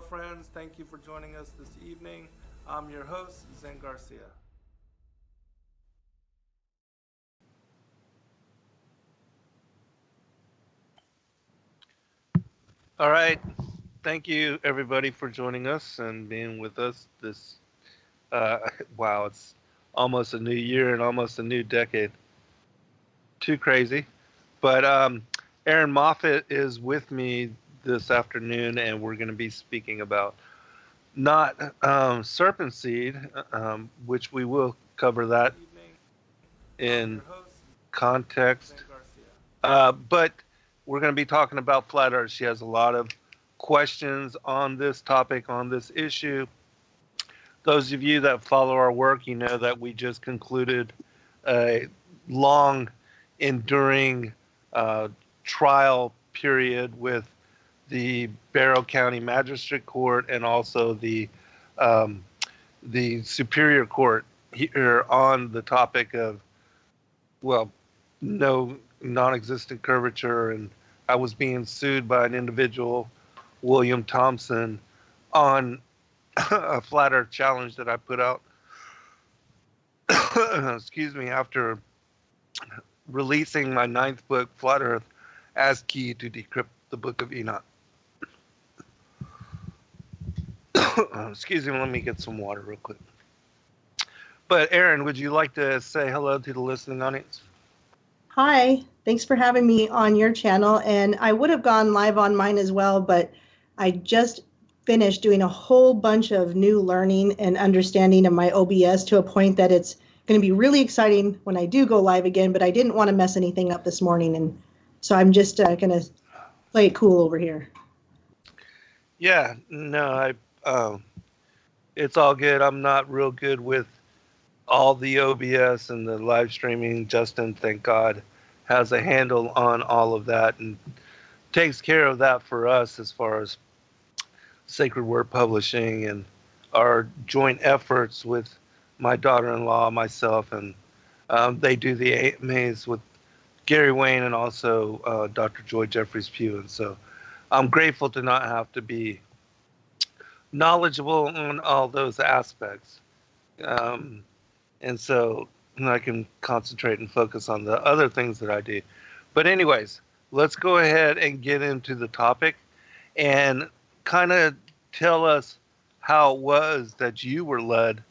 Hello, friends. Thank you for joining us this evening. I'm your host, Zen Garcia. All right. Thank you, everybody, for joining us and being with us. This, uh, wow, it's almost a new year and almost a new decade. Too crazy. But Erin Moffet is with me this afternoon, and we're going to be speaking about not serpent seed, which we will cover that Evening. I'm your in host, Zen context. Garcia. But we're going to be talking about flat Earth. She has a lot of questions on this topic, on this issue. Those of you that follow our work, you know that we just concluded a long, enduring trial period with the Barrow County Magistrate Court and also um, the Superior Court here on the topic of, well, no non-existent curvature, and I was being sued by an individual, William Thompson, on a flat earth challenge that I put out excuse me, after releasing my ninth book, Flat Earth, as key to decrypt the Book of Enoch. Excuse me, let me get some water real quick. But Erin, would you like to say hello to the listening audience? Hi, thanks for having me on your channel. And I would have gone live on mine as well, but I just finished doing a whole bunch of new learning and understanding of my OBS to a point that it's going to be really exciting when I do go live again, but I didn't want to mess anything up this morning. And so I'm just going to play it cool over here. Yeah, no, it's all good. I'm not real good with all the OBS and the live streaming. Justin, thank God, has a handle on all of that and takes care of that for us as far as Sacred Word Publishing and our joint efforts with my daughter-in-law, myself, and they do the AMAs with Gary Wayne and also Dr. Joy Jeffries Pugh. And so I'm grateful to not have to be knowledgeable on all those aspects. Um, and so I can concentrate and focus on the other things that I do. But anyways, let's go ahead and get into the topic and kind of tell us how it was that you were led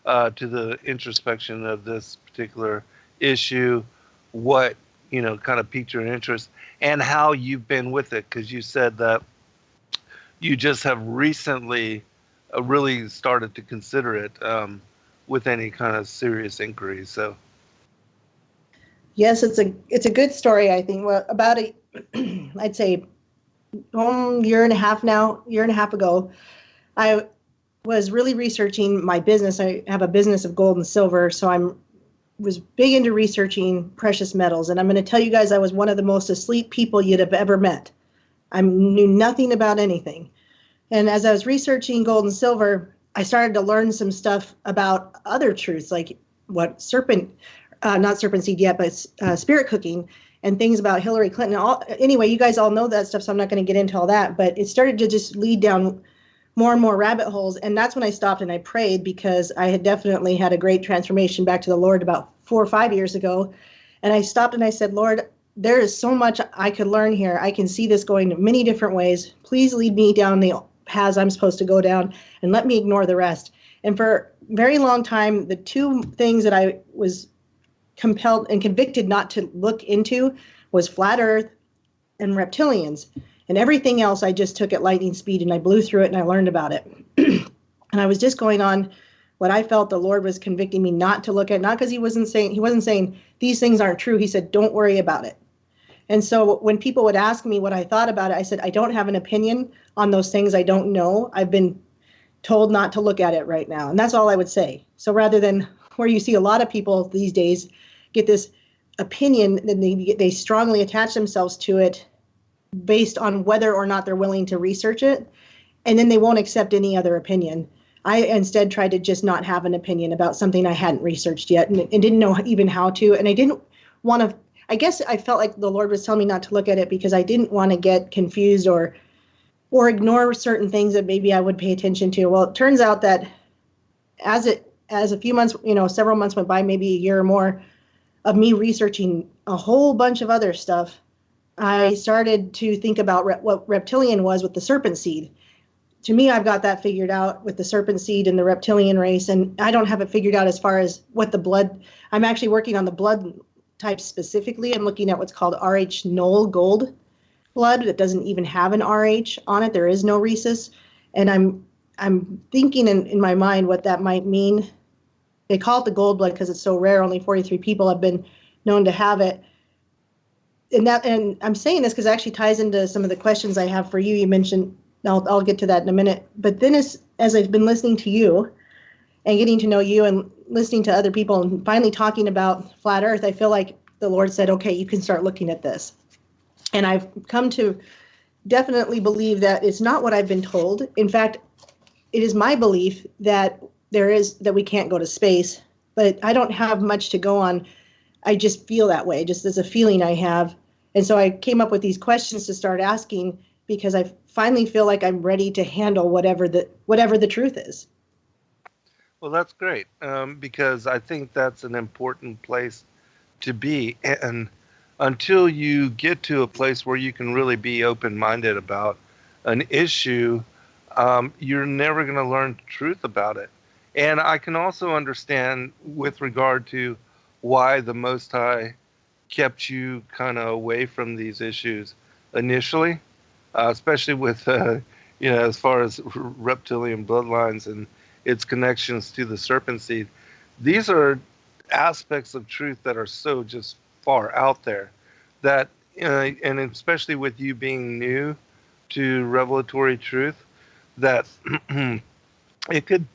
to the introspection of this particular issue, what, kind of piqued your interest, and how you've been with it, because you said that you just have recently really started to consider it with any kind of serious inquiry. So, Yes, it's a good story, I think. Well, about I'd say year and a half now, year and a half ago, I was really researching my business. I have a business of gold and silver, so was big into researching precious metals. And I'm going to tell you guys, I was one of the most asleep people you'd have ever met. I knew nothing about anything. And as I was researching gold and silver, I started to learn some stuff about other truths, like what not serpent seed yet, but spirit cooking and things about Hillary Clinton. Anyway, you guys all know that stuff, so I'm not going to get into all that. But it started to just lead down more and more rabbit holes. And that's when I stopped and I prayed, because I had definitely had a great transformation back to the Lord about 4 or 5 years ago. And I stopped and I said, Lord, there is so much I could learn here. I can see this going many different ways. Please lead me down the paths I'm supposed to go down and let me ignore the rest. And for a very long time, the two things that I was compelled and convicted not to look into was flat earth and reptilians. And everything else I just took at lightning speed and I blew through it and I learned about it. And I was just going on what I felt the Lord was convicting me not to look at, not because he wasn't saying these things aren't true. He said, don't worry about it. And so when people would ask me what I thought about it, I said, I don't have an opinion on those things I don't know. I've been told not to look at it right now. And that's all I would say. So rather than where you see a lot of people these days get this opinion, then they strongly attach themselves to it based on whether or not they're willing to research it, and then they won't accept any other opinion. I instead tried to just not have an opinion about something I hadn't researched yet and didn't know even how to. And I didn't want to, I guess I felt like the Lord was telling me not to look at it because I didn't want to get confused or or ignore certain things that maybe I would pay attention to. Well, it turns out that as a few months, several months went by, maybe a year or more of me researching a whole bunch of other stuff, I started to think about what reptilian was with the serpent seed. To me, I've got that figured out with the serpent seed and the reptilian race, and I don't have it figured out as far as what the blood. I'm actually working on the blood type specifically. I'm looking at what's called RH null gold blood that doesn't even have an RH on it. There is no rhesus, and I'm thinking in my mind what that might mean. They call it the gold blood because it's so rare. Only 43 people have been known to have it. And I'm saying this because it actually ties into some of the questions I have for you. You mentioned, I'll get to that in a minute. But then as I've been listening to you and getting to know you and listening to other people and finally talking about flat Earth, I feel like the Lord said, okay, you can start looking at this. And I've come to definitely believe that it's not what I've been told. In fact, it is my belief that that we can't go to space, but I don't have much to go on. I just feel that way, just as a feeling I have. And so I came up with these questions to start asking because I finally feel like I'm ready to handle whatever the truth is. Well, that's great, because I think that's an important place to be. And until you get to a place where you can really be open-minded about an issue, you're never going to learn truth about it. And I can also understand with regard to why the Most High kept you kind of away from these issues initially, especially with, as far as reptilian bloodlines and its connections to the serpent seed. These are aspects of truth that are so just far out there that, and especially with you being new to revelatory truth, that it could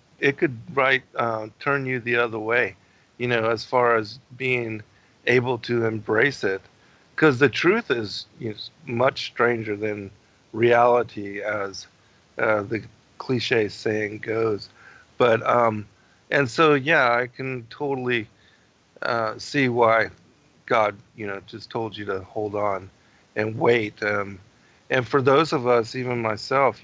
turn you the other way, as far as being able to embrace it, because the truth is much stranger than reality, as the cliche saying goes. But and so I can totally see why God just told you to hold on and wait. And for those of us, even myself,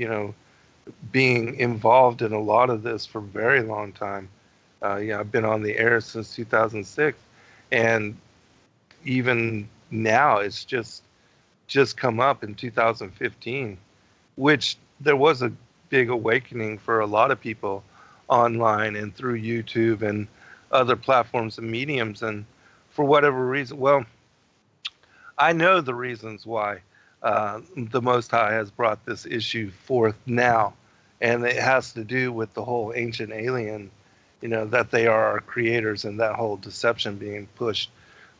being involved in a lot of this for a very long time. I've been on the air since 2006, and even now it's just come up in 2015, which there was a big awakening for a lot of people online and through YouTube and other platforms and mediums. And for whatever reason, well, I know the reasons why the Most High has brought this issue forth now, and it has to do with the whole ancient alien, that they are our creators, and that whole deception being pushed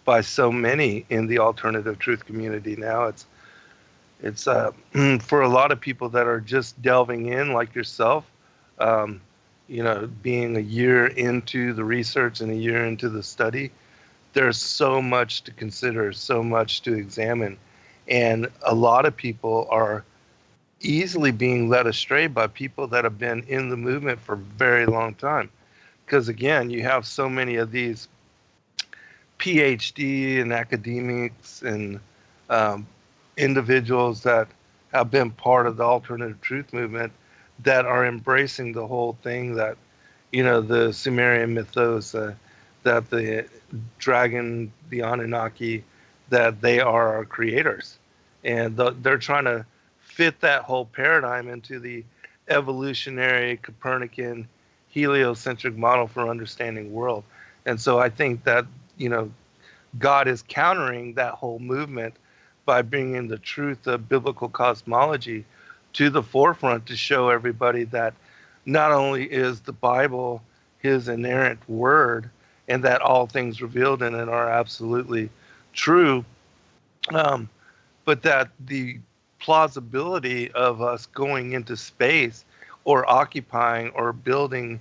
by so many in the alternative truth community now. It's for a lot of people that are just delving in, like yourself, being a year into the research and a year into the study, there's so much to consider, so much to examine. And a lot of people are easily being led astray by people that have been in the movement for a very long time. Because again, you have so many of these PhD and academics and individuals that have been part of the alternative truth movement that are embracing the whole thing that, the Sumerian mythos, that the dragon, the Anunnaki, that they are our creators. And they're trying to fit that whole paradigm into the evolutionary Copernican heliocentric model for understanding world. And so I think that, God is countering that whole movement by bringing the truth of biblical cosmology to the forefront to show everybody that not only is the Bible his inerrant word and that all things revealed in it are absolutely true, but that the plausibility of us going into space or occupying or building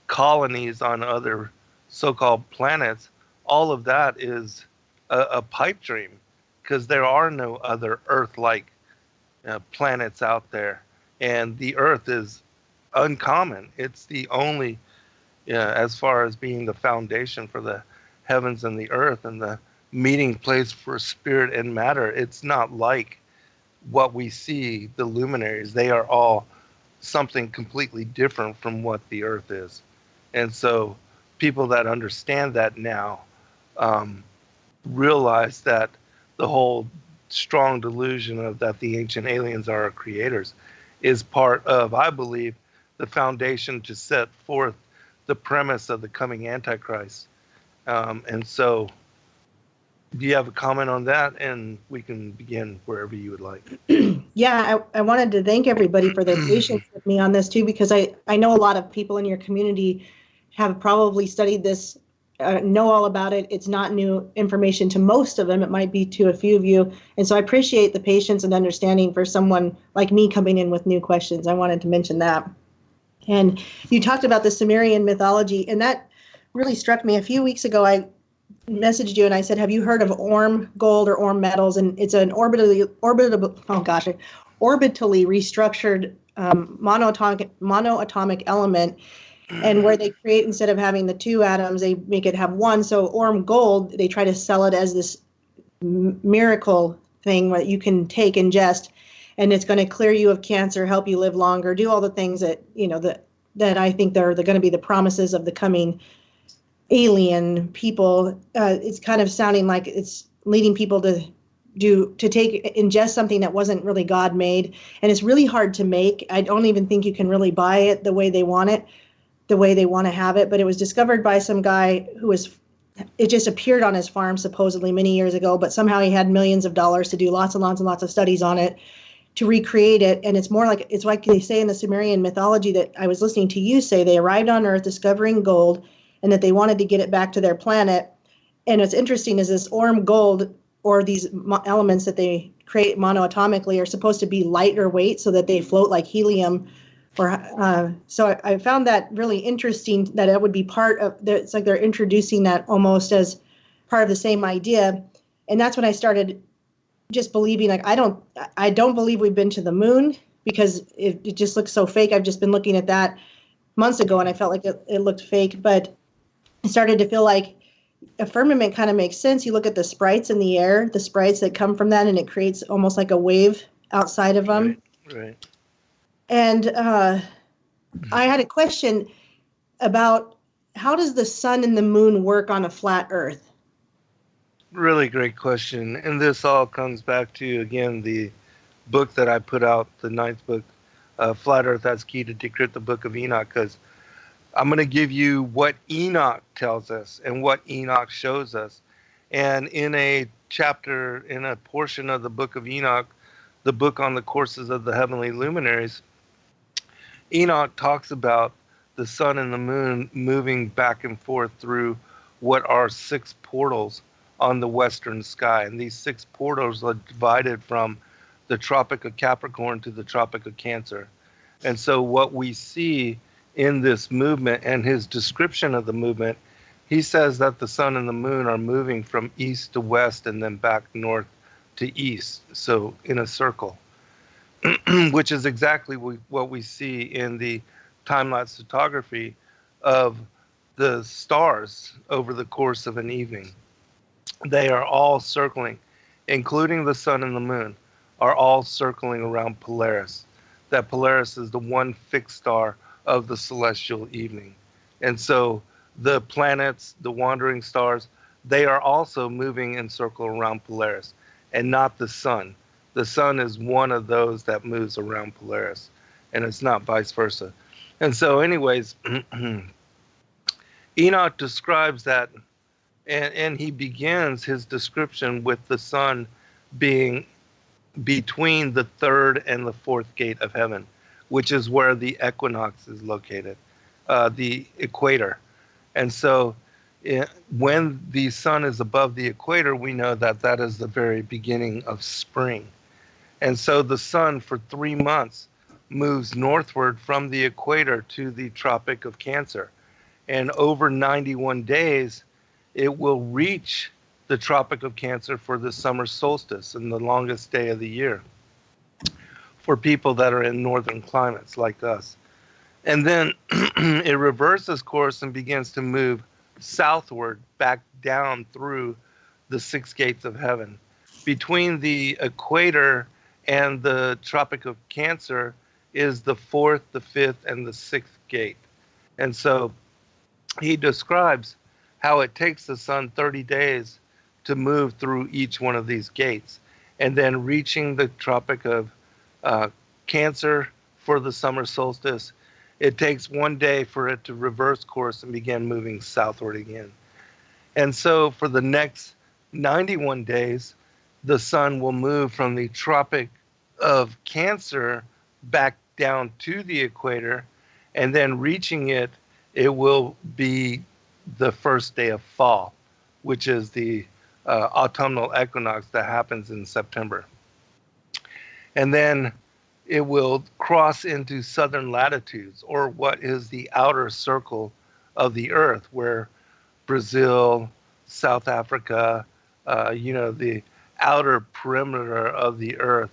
colonies on other so-called planets, all of that is a pipe dream, because there are no other Earth-like planets out there. And the Earth is uncommon. It's the only, as far as being the foundation for the heavens and the earth and the meeting place for spirit and matter, it's not like what we see, the luminaries, they are all something completely different from what the earth is. And so people that understand that now realize that the whole strong delusion of that the ancient aliens are our creators is part of, I believe, the foundation to set forth the premise of the coming Antichrist. And so, do you have a comment on that? And we can begin wherever you would like. Yeah, I wanted to thank everybody for their patience with me on this too, because I know a lot of people in your community have probably studied this, know all about it. It's not new information to most of them. It might be to a few of you. And so I appreciate the patience and understanding for someone like me coming in with new questions. I wanted to mention that. And you talked about the Sumerian mythology, and that really struck me. A few weeks ago, I messaged you and I said, have you heard of orm gold or orm metals? And it's an orbitally restructured monoatomic element, and where they create, instead of having the two atoms, they make it have one. So orm gold, they try to sell it as this miracle thing that you can take, ingest, and it's going to clear you of cancer, help you live longer, do all the things that, that I think they're going to be the promises of the coming alien people. It's kind of sounding like it's leading people to ingest something that wasn't really God made, and it's really hard to make. I don't even think you can really buy it the way they want it, the way they want to have it. But it was discovered by some guy it just appeared on his farm supposedly many years ago, but somehow he had millions of dollars to do lots and lots and lots of studies on it to recreate it. And it's like they say in the Sumerian mythology that I was listening to you say, they arrived on Earth discovering gold, and that they wanted to get it back to their planet. And what's interesting is this orm gold, or these elements that they create monoatomically, are supposed to be lighter weight so that they float like helium. So I found that really interesting, that it would be part of, it's like they're introducing that almost as part of the same idea. And that's when I started just believing, like, I don't believe we've been to the moon, because it just looks so fake. I've just been looking at that months ago, and I felt like it looked fake. But I started to feel like a firmament kind of makes sense. You look at the sprites in the air, the sprites that come from that, and it creates almost like a wave outside of them. Right. And I had a question about, how does the sun and the moon work on a flat Earth? Really great question. And this all comes back to, again, the book that I put out, the 9th book, Flat Earth as Key to Decrypt the Book of Enoch, because I'm going to give you what Enoch tells us and what Enoch shows us. And in a chapter, in a portion of the book of Enoch, the book on the courses of the heavenly luminaries, Enoch talks about the sun and the moon moving back and forth through what are 6 portals on the western sky. And these 6 portals are divided from the Tropic of Capricorn to the Tropic of Cancer. And so what we see in this movement, and his description of the movement, he says that the sun and the moon are moving from east to west and then back north to east, so in a circle, which is exactly what we see in the time-lapse photography of the stars over the course of an evening. They are all circling, including the sun and the moon, are all circling around Polaris. That Polaris is the one fixed star of the celestial evening. And so the planets, the wandering stars, they are also moving in circle around Polaris, and not the sun. The sun is one of those that moves around Polaris, and it's not vice versa. And so anyways, Enoch describes that, and he begins his description with the sun being between the 3rd and the 4th gate of heaven, which is where the equinox is located, the equator. And so when the sun is above the equator, we know that that is the very beginning of spring. And so the sun for 3 months moves northward from the equator to the Tropic of Cancer. And over 91 days, it will reach the Tropic of Cancer for the summer solstice, and the longest day of the year for people that are in northern climates like us. And then it reverses course and begins to move southward back down through the 6 gates of heaven. Between the equator and the Tropic of Cancer is the 4th, the 5th, and the 6th gate. And so he describes how it takes the sun 30 days to move through each one of these gates, and then reaching the Tropic of Cancer for the summer solstice, it takes 1 day for it to reverse course and begin moving southward again. And so for the next 91 days, the sun will move from the Tropic of Cancer back down to the equator, and then reaching it, it will be the first day of fall, which is the autumnal equinox that happens in September. And then it will cross into southern latitudes, or what is the outer circle of the Earth, where Brazil, South Africa, the outer perimeter of the Earth,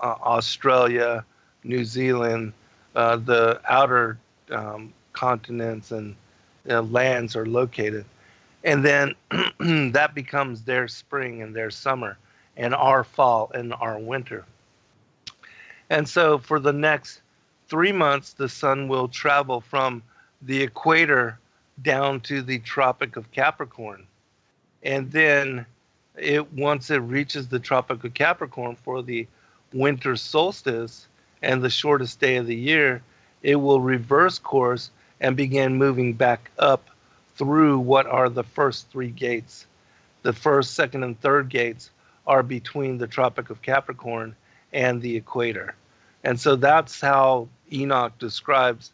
Australia, New Zealand, the outer continents and lands are located. And then that becomes their spring and their summer, and our fall and our winter. And so for the next 3 months, the sun will travel from the equator down to the Tropic of Capricorn. And then once it reaches the Tropic of Capricorn for the winter solstice and the shortest day of the year, it will reverse course and begin moving back up through what are the first 3 gates. The first, second, and third gates are between the Tropic of Capricorn and the equator. And so that's how Enoch describes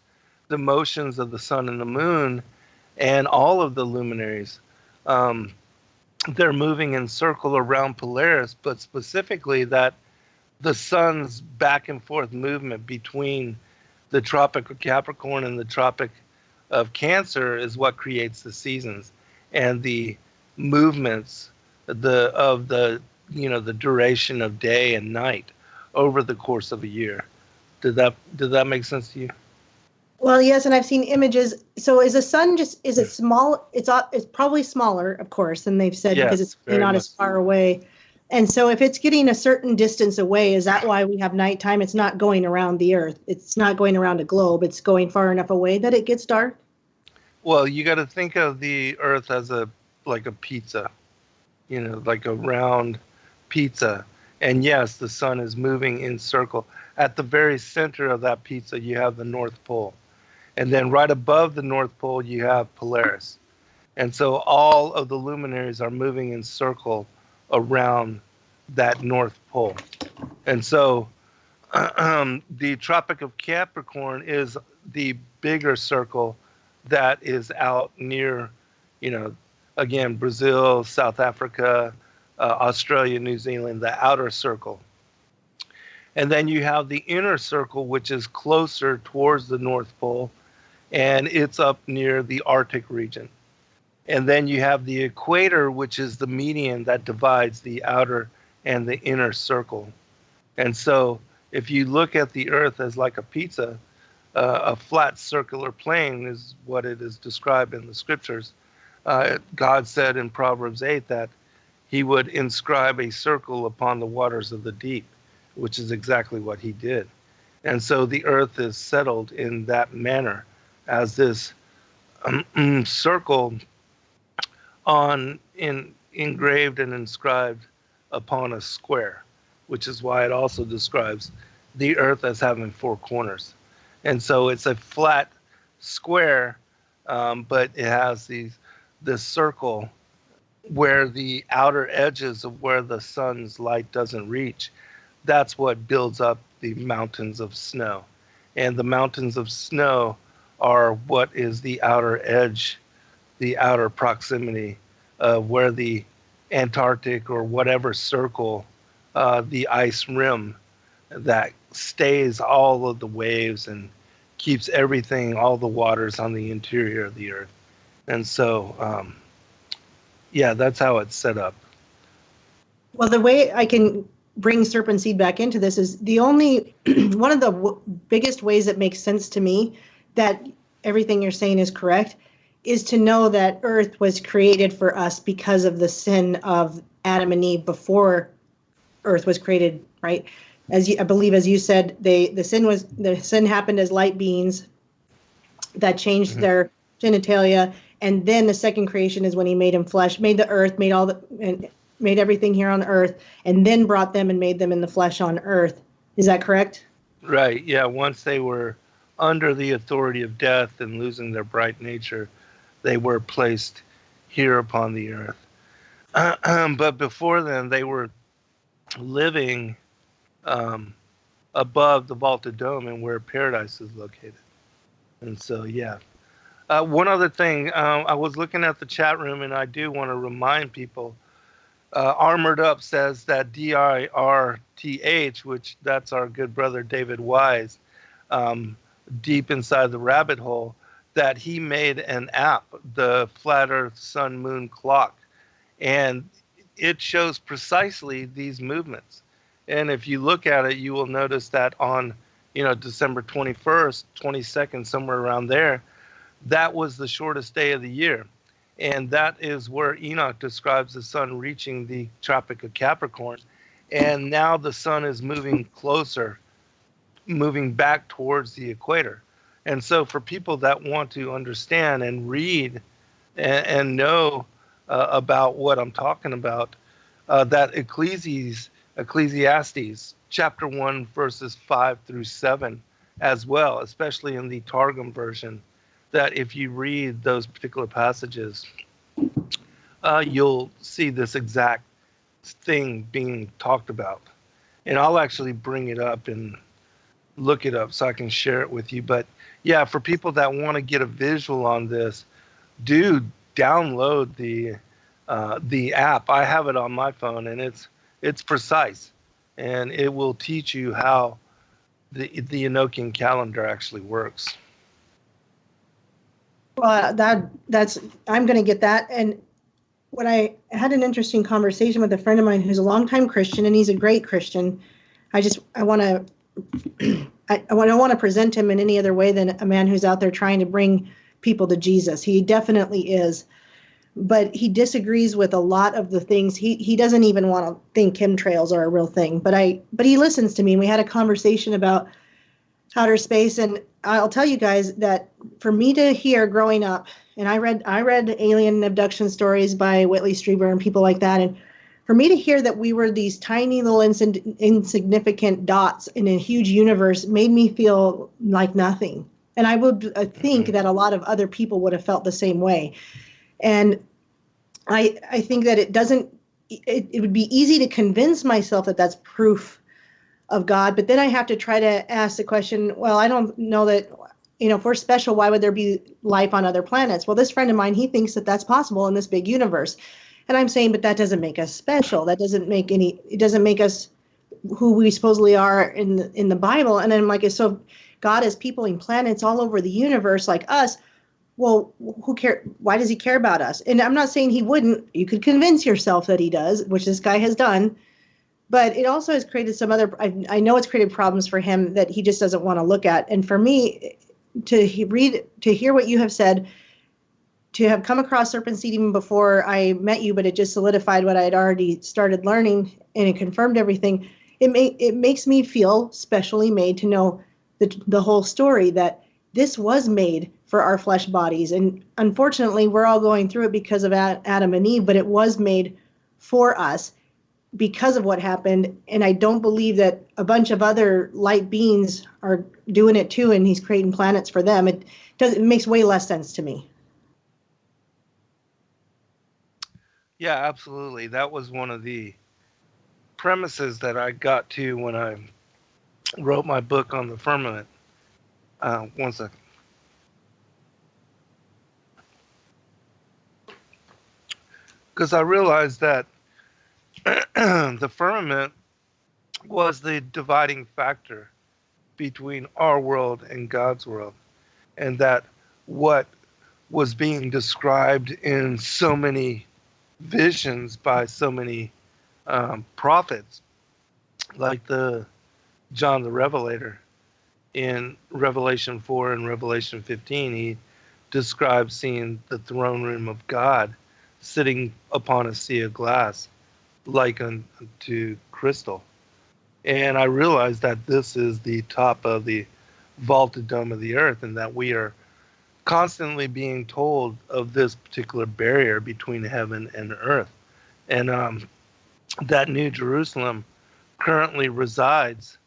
the motions of the sun and the moon and all of the luminaries. They're moving in circle around Polaris, but specifically that the sun's back and forth movement between the Tropic of Capricorn and the Tropic of Cancer is what creates the seasons and the movements of the duration of day and night over the course of a year. Did that make sense to you? Well, yes, and I've seen images. So is the sun is it small? It's probably smaller, of course, than they've said, because it's not as far away. And so if it's getting a certain distance away, is that why we have nighttime? It's not going around the Earth. It's not going around a globe. It's going far enough away that it gets dark. Well, you got to think of the Earth as like a pizza, like a round pizza. And yes, the sun is moving in circle. At the very center of that pizza, you have the North Pole. And then right above the North Pole, you have Polaris. And so all of the luminaries are moving in circle around that North Pole. And so the Tropic of Capricorn is the bigger circle that is out near, again, Brazil, South Africa, Australia, New Zealand, the outer circle. And then you have the inner circle, which is closer towards the North Pole, and it's up near the Arctic region. And then you have the equator, which is the median that divides the outer and the inner circle. And so if you look at the Earth as like a pizza, a flat circular plane is what it is described in the scriptures. God said in Proverbs 8 that he would inscribe a circle upon the waters of the deep, which is exactly what he did. And so the Earth is settled in that manner as this circle engraved and inscribed upon a square, which is why it also describes the Earth as having 4 corners. And so it's a flat square, but it has this circle where the outer edges of where the sun's light doesn't reach. That's what builds up the mountains of snow. And the mountains of snow are what is the outer edge, the outer proximity of where the Antarctic or whatever circle, the ice rim that stays all of the waves and keeps everything, all the waters on the interior of the Earth. And so, that's how it's set up. Well, the way I can bring serpent seed back into this is the only one of the biggest ways that makes sense to me that everything you're saying is correct is to know that Earth was created for us because of the sin of Adam and Eve before Earth was created right? I believe, as you said, the sin happened as light beings that changed their genitalia, and then the second creation is when he made him flesh, made the earth, and made everything here on earth, and then brought them and made them in the flesh on earth. Is that correct? Right. Yeah. Once they were under the authority of death and losing their bright nature, they were placed here upon the earth. But before then, they were living above the vaulted dome and where paradise is located. And so, yeah. One other thing, I was looking at the chat room, and I do want to remind people. Armored Up says that DIRTH, which that's our good brother David Wise, deep inside the rabbit hole, that he made an app, the Flat Earth Sun Moon Clock, and it shows precisely these movements. And if you look at it, you will notice that on, December 21st, 22nd, somewhere around there, that was the shortest day of the year. And that is where Enoch describes the sun reaching the Tropic of Capricorn. And now the sun is moving closer, moving back towards the equator. And so for people that want to understand and read and know about what I'm talking about, that Ecclesiastes chapter 1, verses 5 through 7 as well, especially in the Targum version, that if you read those particular passages, you'll see this exact thing being talked about. And I'll actually bring it up and look it up so I can share it with you. But yeah, for people that want to get a visual on this, do download the app. I have it on my phone, and it's precise, and it will teach you how the Enochian calendar actually works. Well, that's I'm going to get that. And when I had an interesting conversation with a friend of mine who's a longtime Christian, and he's a great Christian. I want to I don't want to present him in any other way than a man who's out there trying to bring people to Jesus. He definitely is, but he disagrees with a lot of the things. He doesn't even want to think chemtrails are a real thing. But he listens to me, and we had a conversation about outer space. And I'll tell you guys that for me to hear growing up, and I read alien abduction stories by Whitley Strieber and people like that, and for me to hear that we were these tiny little insignificant dots in a huge universe made me feel like nothing. And I would think that a lot of other people would have felt the same way. And I think that it would be easy to convince myself that that's proof of God, but then I have to try to ask the question, well, I don't know that, if we're special, why would there be life on other planets? Well, this friend of mine, he thinks that that's possible in this big universe. And I'm saying, but that doesn't make us special. It doesn't make us who we supposedly are in the Bible. And then I'm like, so God is peopling planets all over the universe like us. Well, who care? Why does he care about us? And I'm not saying he wouldn't. You could convince yourself that he does, which this guy has done. But it also has created some other, I know it's created problems for him that he just doesn't want to look at. And for me, to hear what you have said, to have come across Serpent Seed even before I met you, but it just solidified what I had already started learning, and it confirmed everything. It makes me feel specially made to know the whole story, that this was made for our flesh bodies. And unfortunately, we're all going through it because of Adam and Eve, but it was made for us because of what happened. And I don't believe that a bunch of other light beings are doing it too, and he's creating planets for them. It makes way less sense to me. Yeah, absolutely. That was one of the premises that I got to when I wrote my book on the firmament. One second. Because I realized that the firmament was the dividing factor between our world and God's world, and that what was being described in so many visions by so many prophets, like the John the Revelator in Revelation 4 and Revelation 15, he describes seeing the throne room of God sitting upon a sea of glass like unto crystal. And I realized that this is the top of the vaulted dome of the earth, and that we are constantly being told of this particular barrier between heaven and earth. And that New Jerusalem currently resides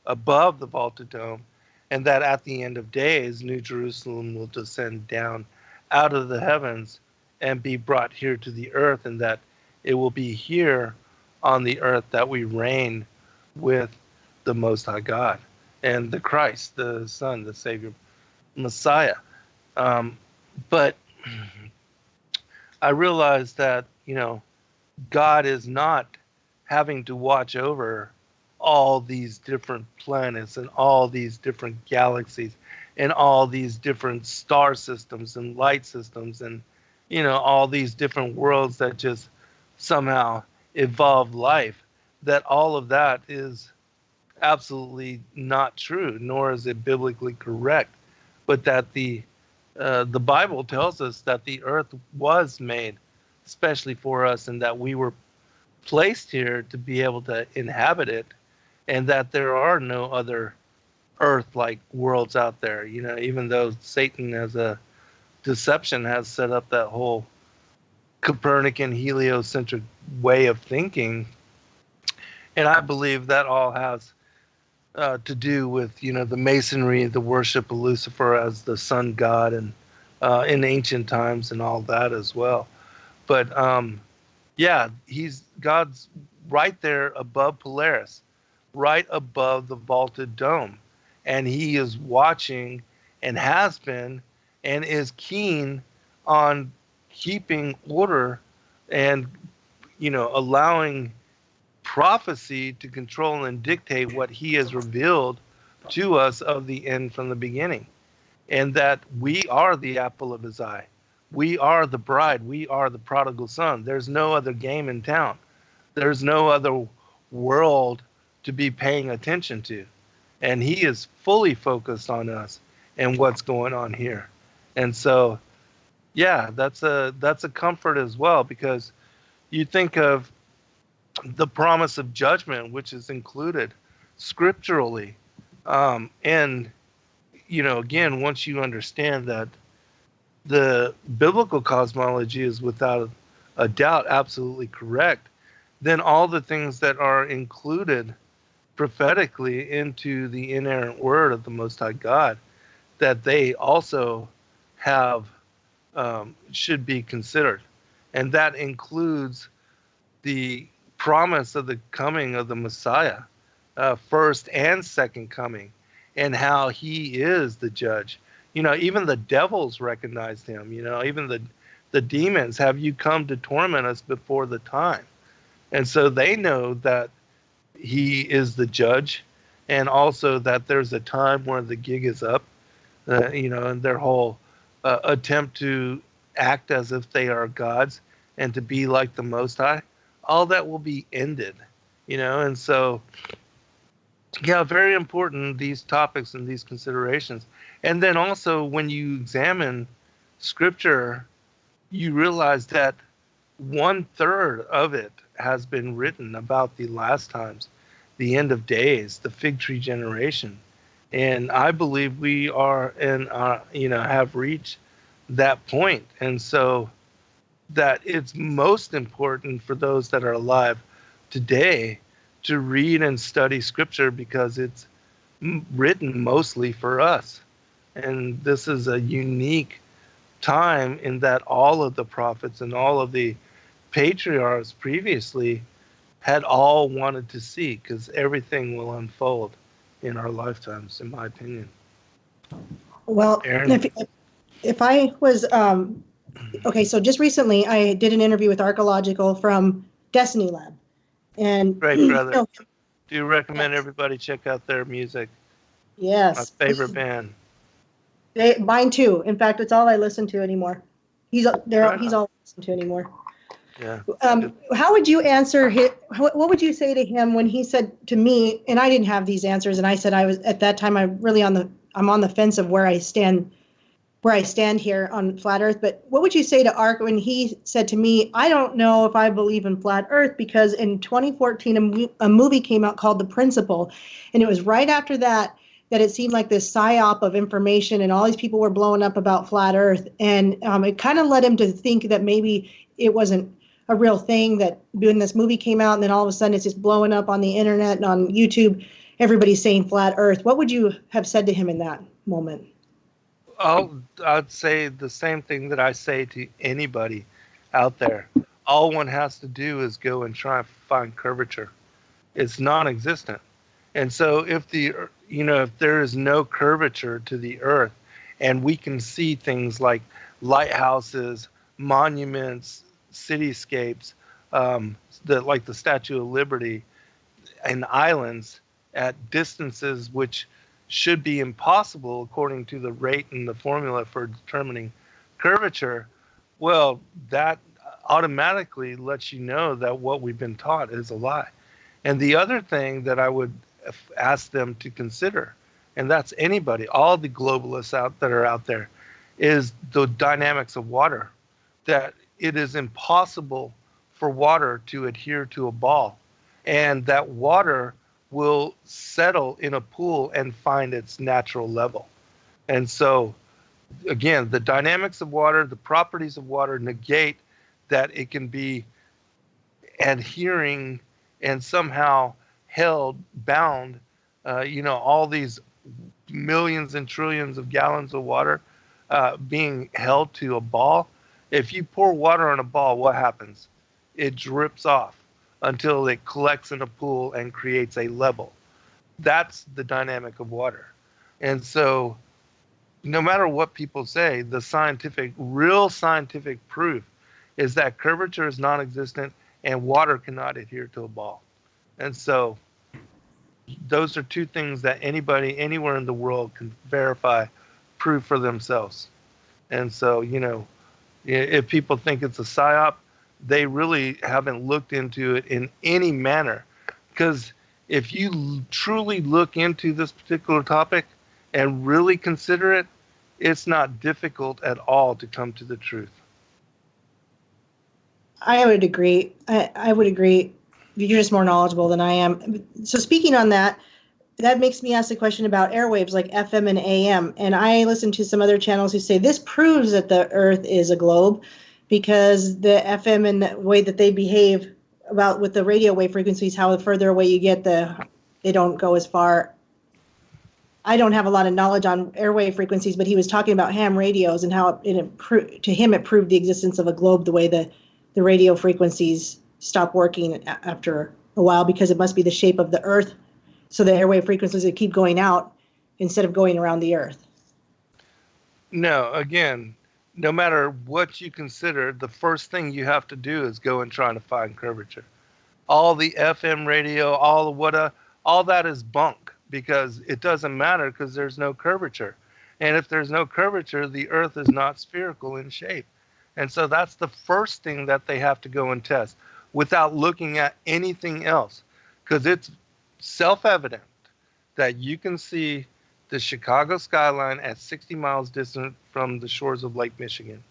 above the vaulted dome, and that at the end of days, New Jerusalem will descend down out of the heavens and be brought here to the earth, and that it will be here on the earth that we reign with the Most High God and the Christ, the Son, the Savior, Messiah. But I realized that, God is not having to watch over all these different planets and all these different galaxies and all these different star systems and light systems and, all these different worlds that just somehow evolved life. That all of that is absolutely not true, nor is it biblically correct. But that the Bible tells us that the earth was made especially for us, and that we were placed here to be able to inhabit it, and that there are no other earth-like worlds out there. Even though Satan, as a deception, has set up that whole Copernican heliocentric way of thinking, and I believe that all has to do with the Masonry, the worship of Lucifer as the sun god, and in ancient times and all that as well. But God's right there above Polaris, right above the vaulted dome, and he is watching and has been and is keen on keeping order and allowing prophecy to control and dictate what he has revealed to us of the end from the beginning, and that we are the apple of his eye. We are the bride. We are the prodigal son. There's no other game in town. There's no other world to be paying attention to. And he is fully focused on us and what's going on here. And so, that's a comfort as well, because you think of the promise of judgment, which is included scripturally. And, again, once you understand that the biblical cosmology is without a doubt absolutely correct, then all the things that are included prophetically into the inerrant word of the Most High God, that they also have, should be considered. And that includes the promise of the coming of the Messiah, first and second coming, and how he is the judge. Even the devils recognized him. Even the demons, have you come to torment us before the time? And so they know that he is the judge, and also that there's a time where the gig is up, and their whole attempt to act as if they are gods and to be like the Most High, all that will be ended, and so, very important, these topics and these considerations. And then also, when you examine scripture, you realize that 1/3 of it has been written about the last times, the end of days, the fig tree generation. And I believe we are have reached that point. And so that it's most important for those that are alive today to read and study scripture, because it's written mostly for us. And this is a unique time in that all of the prophets and all of the patriarchs previously had all wanted to see, because everything will unfold in our lifetimes, in my opinion. Well, Erin? if I was, okay, so just recently I did an interview with Archaeological from Destiny Lab. And Great, brother. Do you recommend everybody check out their music? Yes. My favorite band. Mine too. In fact, it's all I listen to anymore. He's all I listen to anymore. Yeah. How would you answer what would you say to him when he said to me, and I didn't have these answers, and I said I was at that time I'm on the fence of where I stand where I stand here on flat Earth. But what would you say to Ark when he said to me, I don't know if I believe in flat Earth, because in 2014, a movie came out called The Principle. And it was right after that it seemed like this psyop of information, and all these people were blowing up about flat Earth. And it kind of led him to think that maybe it wasn't a real thing, that when this movie came out and then all of a sudden it's just blowing up on the internet and on YouTube, everybody's saying flat Earth. What would you have said to him in that moment? I'd say the same thing that I say to anybody out there. All one has to do is go and try and find curvature. It's non-existent. And so if there is no curvature to the Earth, and we can see things like lighthouses, monuments, cityscapes, like the Statue of Liberty, and islands at distances which should be impossible according to the rate and the formula for determining curvature, well, that automatically lets you know that what we've been taught is a lie. And the other thing that I would ask them to consider, and that's anybody, all the globalists that are out there, is the dynamics of water. That it is impossible for water to adhere to a ball, and that water will settle in a pool and find its natural level. And so, again, the dynamics of water, the properties of water negate that it can be adhering and somehow held, bound, all these millions and trillions of gallons of water being held to a ball. If you pour water on a ball, what happens? It drips off until it collects in a pool and creates a level. That's the dynamic of water. And so no matter what people say, the real scientific proof is that curvature is non-existent and water cannot adhere to a ball. And so those are two things that anybody anywhere in the world can verify, prove for themselves. And so, if people think it's a psyop, they really haven't looked into it in any manner. Because if you truly look into this particular topic and really consider it, it's not difficult at all to come to the truth. I would agree. I would agree. You're just more knowledgeable than I am. So speaking on that makes me ask the question about airwaves like FM and AM. And I listen to some other channels who say this proves that the Earth is a globe, because the FM and the way that they behave about with the radio wave frequencies, how the further away you get, they don't go as far. I don't have a lot of knowledge on airwave frequencies, but he was talking about ham radios and how to him it proved the existence of a globe, the way the radio frequencies stop working after a while, because it must be the shape of the Earth. So the airwave frequencies that keep going out instead of going around the Earth. No, again, no matter what you consider, the first thing you have to do is go and try to find curvature. All the FM radio, all that is bunk, because it doesn't matter, because there's no curvature. And if there's no curvature, the Earth is not spherical in shape. And so that's the first thing that they have to go and test without looking at anything else, because it's self-evident that you can see the Chicago skyline at 60 miles distant from the shores of Lake Michigan.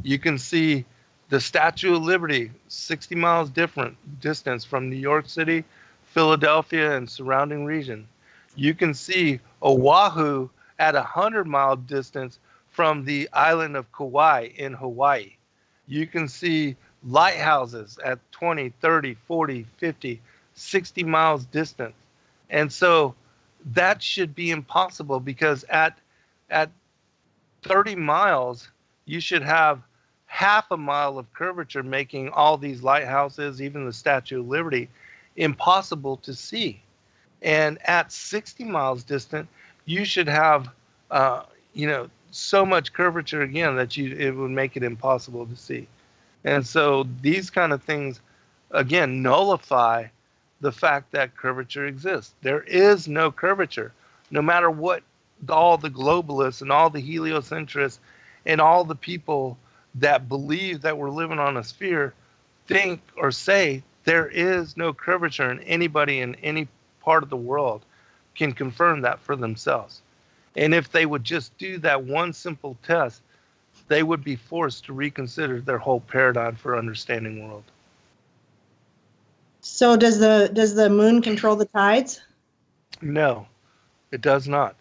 You can see the Statue of Liberty 60 miles distance from New York City, Philadelphia, and surrounding region. You can see Oahu at 100-mile distance from the island of Kauai in Hawaii. You can see lighthouses at 20, 30, 40, 50, 60 miles distant. And so that should be impossible, because at 30 miles, you should have half a mile of curvature, making all these lighthouses, even the Statue of Liberty, impossible to see. And at 60 miles distant, you should have, so much curvature again that it would make it impossible to see. And so these kind of things, again, nullify the fact that curvature exists. There is no curvature, no matter what all the globalists and all the heliocentrists and all the people that believe that we're living on a sphere think or say. There is no curvature, and anybody in any part of the world can confirm that for themselves. And if they would just do that one simple test, they would be forced to reconsider their whole paradigm for understanding the world. So does the moon control the tides? No, it does not.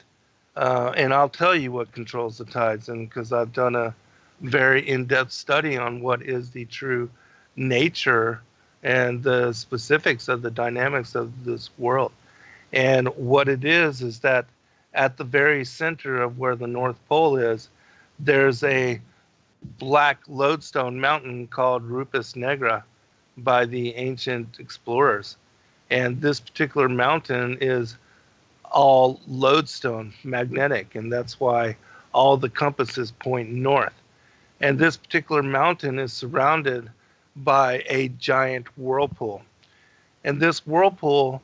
And I'll tell you what controls the tides, and because I've done a very in-depth study on what is the true nature and the specifics of the dynamics of this world. And what it is that at the very center of where the North Pole is, there's a black lodestone mountain called Rupus Negra by the ancient explorers. And this particular mountain is all lodestone, magnetic, and that's why all the compasses point north. And this particular mountain is surrounded by a giant whirlpool. And this whirlpool,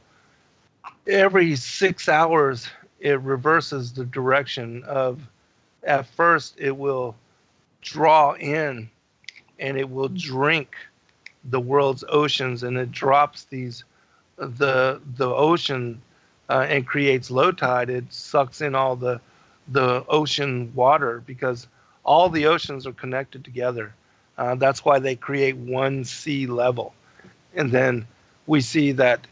every 6 hours, it reverses the direction of, at first, it will draw in and it will drink the world's oceans, and it drops the ocean and creates low tide. It sucks in all the ocean water because all the oceans are connected together. That's why they create one sea level. And then we see that,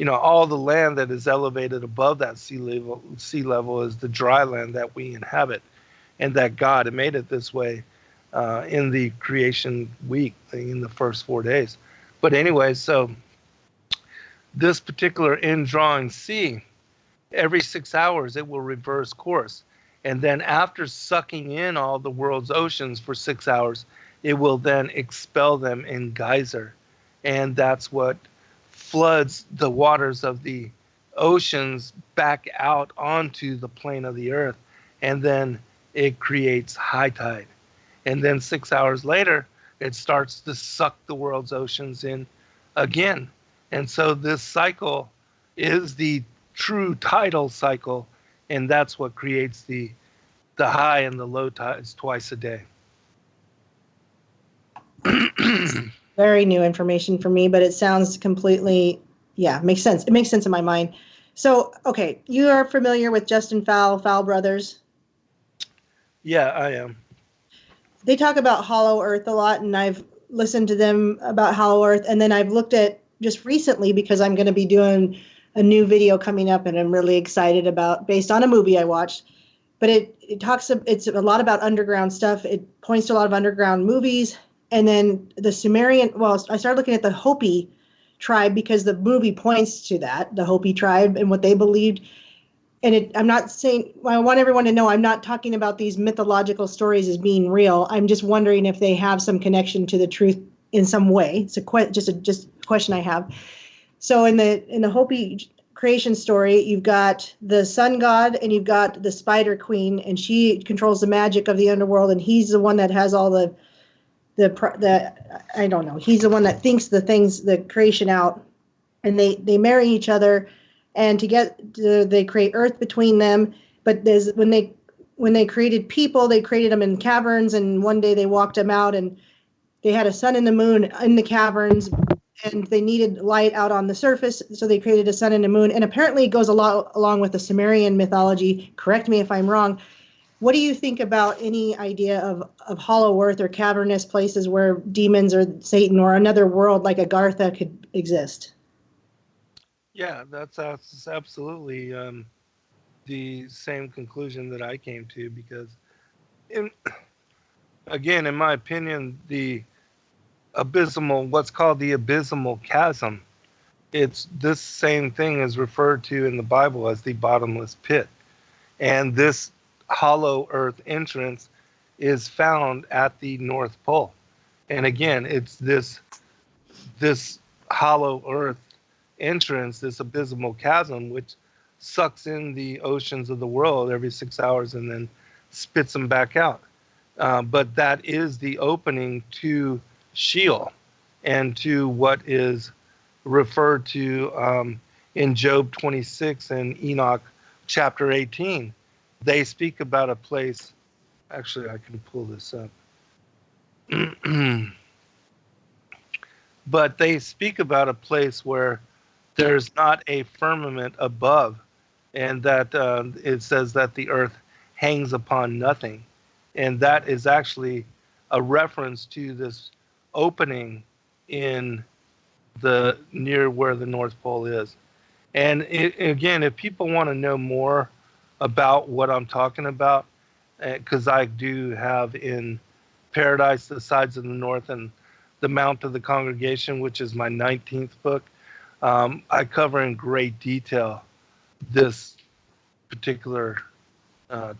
all the land that is elevated above that sea level is the dry land that we inhabit, and that God made it this way in the creation week, in the first 4 days. But anyway, so this particular indrawing sea, every 6 hours, it will reverse course. And then after sucking in all the world's oceans for 6 hours, it will then expel them in geyser. And that's what floods the waters of the oceans back out onto the plane of the earth. And then it creates high tide. And then 6 hours later, it starts to suck the world's oceans in again. And so this cycle is the true tidal cycle, and that's what creates the high and the low tides twice a day. Very new information for me, but it sounds completely, makes sense. It makes sense in my mind. So, okay, you are familiar with Justin Fowle Brothers? Yeah, I am. They talk about Hollow Earth a lot, and I've listened to them about Hollow Earth, and then I've looked at just recently, because I'm going to be doing a new video coming up, and I'm really excited about, based on a movie I watched. But it's a lot about underground stuff. It points to a lot of underground movies. And then the Sumerian, I started looking at the Hopi tribe because the movie points to that, the Hopi tribe and what they believed. And I'm not saying, I want everyone to know I'm not talking about these mythological stories as being real. I'm just wondering if they have some connection to the truth in some way. It's just a question I have. So in the Hopi creation story, you've got the sun god and you've got the spider queen, and she controls the magic of the underworld, and he's the one that has all the I don't know. He's the one that thinks the creation out, and they marry each other, and they create earth between them. But when they created people, they created them in caverns, and one day they walked them out, and they had a sun and the moon in the caverns, and they needed light out on the surface, so they created a sun and a moon. And apparently it goes a lot along with the Sumerian mythology. Correct me if I'm wrong. What do you think about any idea of hollow earth or cavernous places where demons or Satan or another world like Agartha could exist? Yeah, that's absolutely the same conclusion that I came to, because, in my opinion, what's called the abysmal chasm, it's this same thing is referred to in the Bible as the bottomless pit. And this hollow earth entrance is found at the North Pole. And again, it's this hollow earth entrance, this abysmal chasm, which sucks in the oceans of the world every 6 hours and then spits them back out. But that is the opening to Sheol and to what is referred to in Job 26 and Enoch chapter 18. They speak about a place, actually I can pull this up, but they speak about a place where there's not a firmament above, and that it says that the earth hangs upon nothing. And that is actually a reference to this opening in the near where the North Pole is. And again, if people want to know more about what I'm talking about, because I do have in Paradise, the Sides of the North, and the Mount of the Congregation, which is my 19th book, I cover in great detail this particular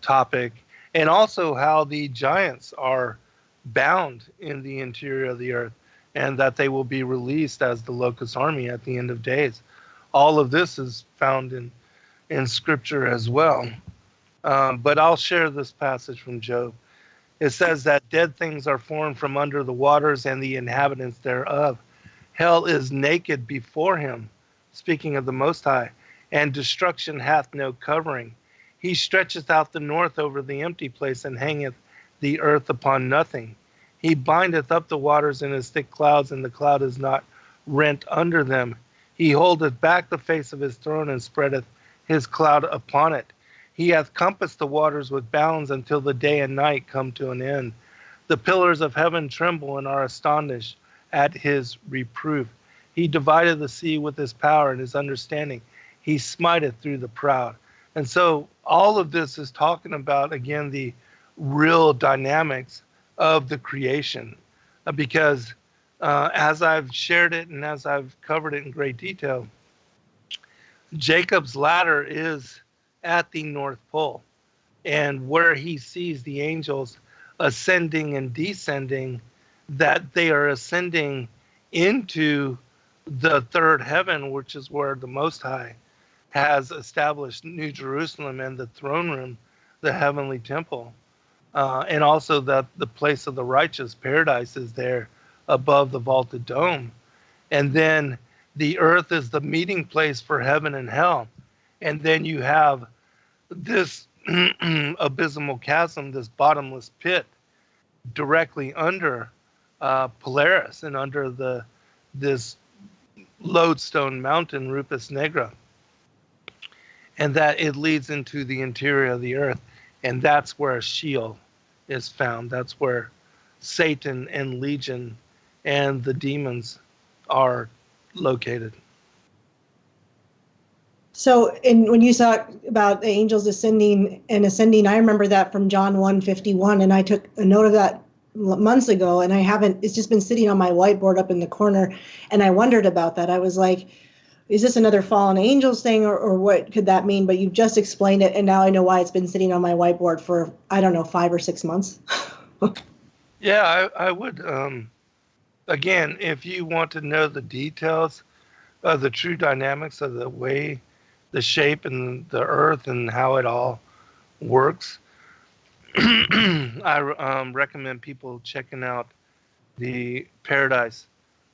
topic, and also how the giants are bound in the interior of the earth, and that they will be released as the locust army at the end of days. All of this is found in scripture as well. But I'll share this passage from Job. It says that dead things are formed from under the waters, and the inhabitants thereof. Hell is naked before him, speaking of the Most High, and destruction hath no covering. He stretcheth out the north over the empty place, and hangeth the earth upon nothing. He bindeth up the waters in his thick clouds, and the cloud is not rent under them. He holdeth back the face of his throne, and spreadeth his cloud upon it. He hath compassed the waters with bounds, until the day and night come to an end. The pillars of heaven tremble and are astonished at his reproof. He divided the sea with his power and his understanding. He smiteth through the proud. And so all of this is talking about, again, the real dynamics of the creation. Because as I've shared it and as I've covered it in great detail, Jacob's ladder is at the North Pole, and where he sees the angels ascending and descending, that they are ascending into the third heaven, which is where the Most High has established New Jerusalem and the throne room, the heavenly temple. And also that the place of the righteous, paradise, is there above the vaulted dome. And then the earth is the meeting place for heaven and hell. And then you have this abysmal chasm, this bottomless pit, directly under Polaris and under this lodestone mountain, Rupus Negra. And that it leads into the interior of the earth. And that's where Sheol is found. That's where Satan and Legion and the demons are located. So, when you talk about the angels ascending, I remember that from John 1:51, and I took a note of that months ago, and it's just been sitting on my whiteboard up in the corner, and I wondered about that. I was like, is this another fallen angels thing, or what could that mean? But you just explained it, and now I know why it's been sitting on my whiteboard for, 5 or 6 months. Yeah, I would, again, if you want to know the details of the true dynamics of the way, the shape, and the earth, and how it all works, I recommend people checking out the Paradise,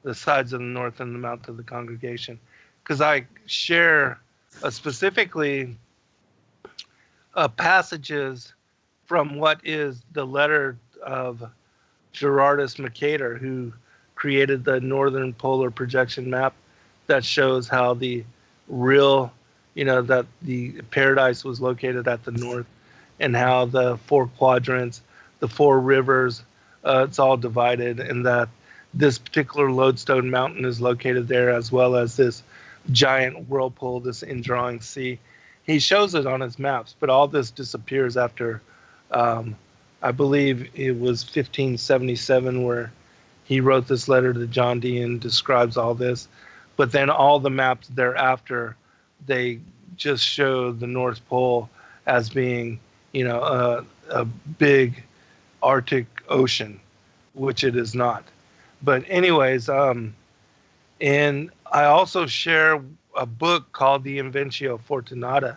the Sides of the North, and the Mount of the Congregation, because I share specifically passages from what is the letter of Gerardus Mercator, who created the northern polar projection map that shows how the real, that the paradise was located at the north, and how the 4 quadrants, the 4 rivers, it's all divided, and that this particular lodestone mountain is located there, as well as this giant whirlpool, this indrawing sea. He shows it on his maps, but all this disappears after, I believe it was 1577 where he wrote this letter to John Dee and describes all this. But then all the maps thereafter, they just show the North Pole as being, a big Arctic Ocean, which it is not. But anyways, and I also share a book called The Inventio Fortunata,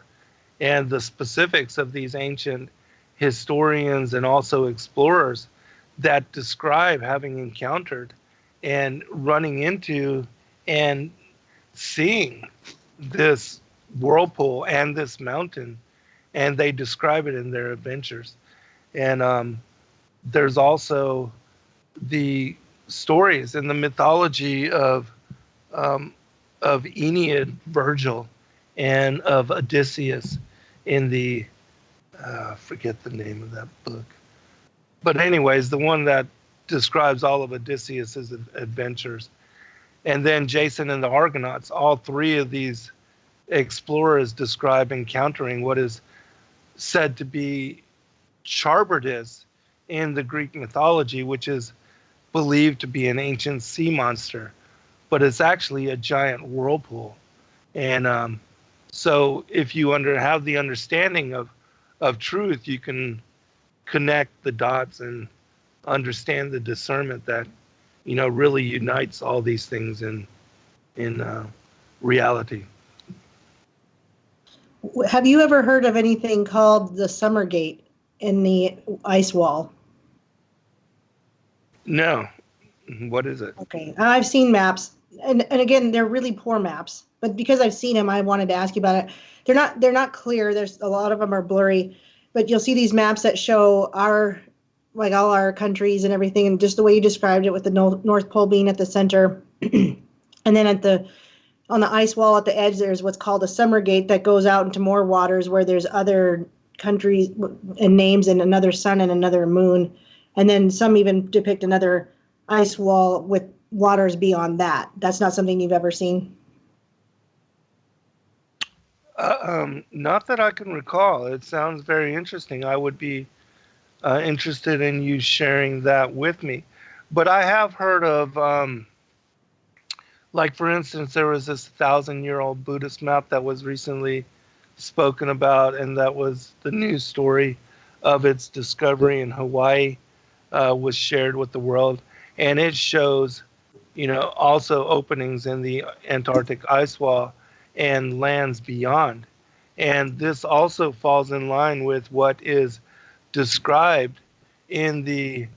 and the specifics of these ancient historians and also explorers that describe having encountered and running into and seeing this whirlpool and this mountain, and they describe it in their adventures. And there's also the stories and the mythology of Aeneid, Virgil, and of Odysseus in the Forget the name of that book. But anyways, the one that describes all of Odysseus's adventures. And then Jason and the Argonauts, all three of these explorers describe encountering what is said to be Charybdis in the Greek mythology, which is believed to be an ancient sea monster, but it's actually a giant whirlpool. And so if you have the understanding of truth, you can connect the dots and understand the discernment that, really unites all these things in reality. Have you ever heard of anything called the Summer Gate in the ice wall? No. What is it? Okay, I've seen maps, and again, they're really poor maps. But because I've seen them, I wanted to ask you about it. They're not clear. There's a lot of them are blurry, but you'll see these maps that show all our countries and everything, and just the way you described it, with the North Pole being at the center, and then on the ice wall at the edge, there's what's called a Summer Gate that goes out into more waters where there's other countries and names and another sun and another moon, and then some even depict another ice wall with waters beyond that. That's not something you've ever seen? Not that I can recall. It sounds very interesting. I would be interested in you sharing that with me. But I have heard of, for instance, there was this 1,000-year-old Buddhist map that was recently spoken about, and that was the news story of its discovery in Hawaii, was shared with the world. And it shows, also openings in the Antarctic ice wall and lands beyond. And this also falls in line with what is described in the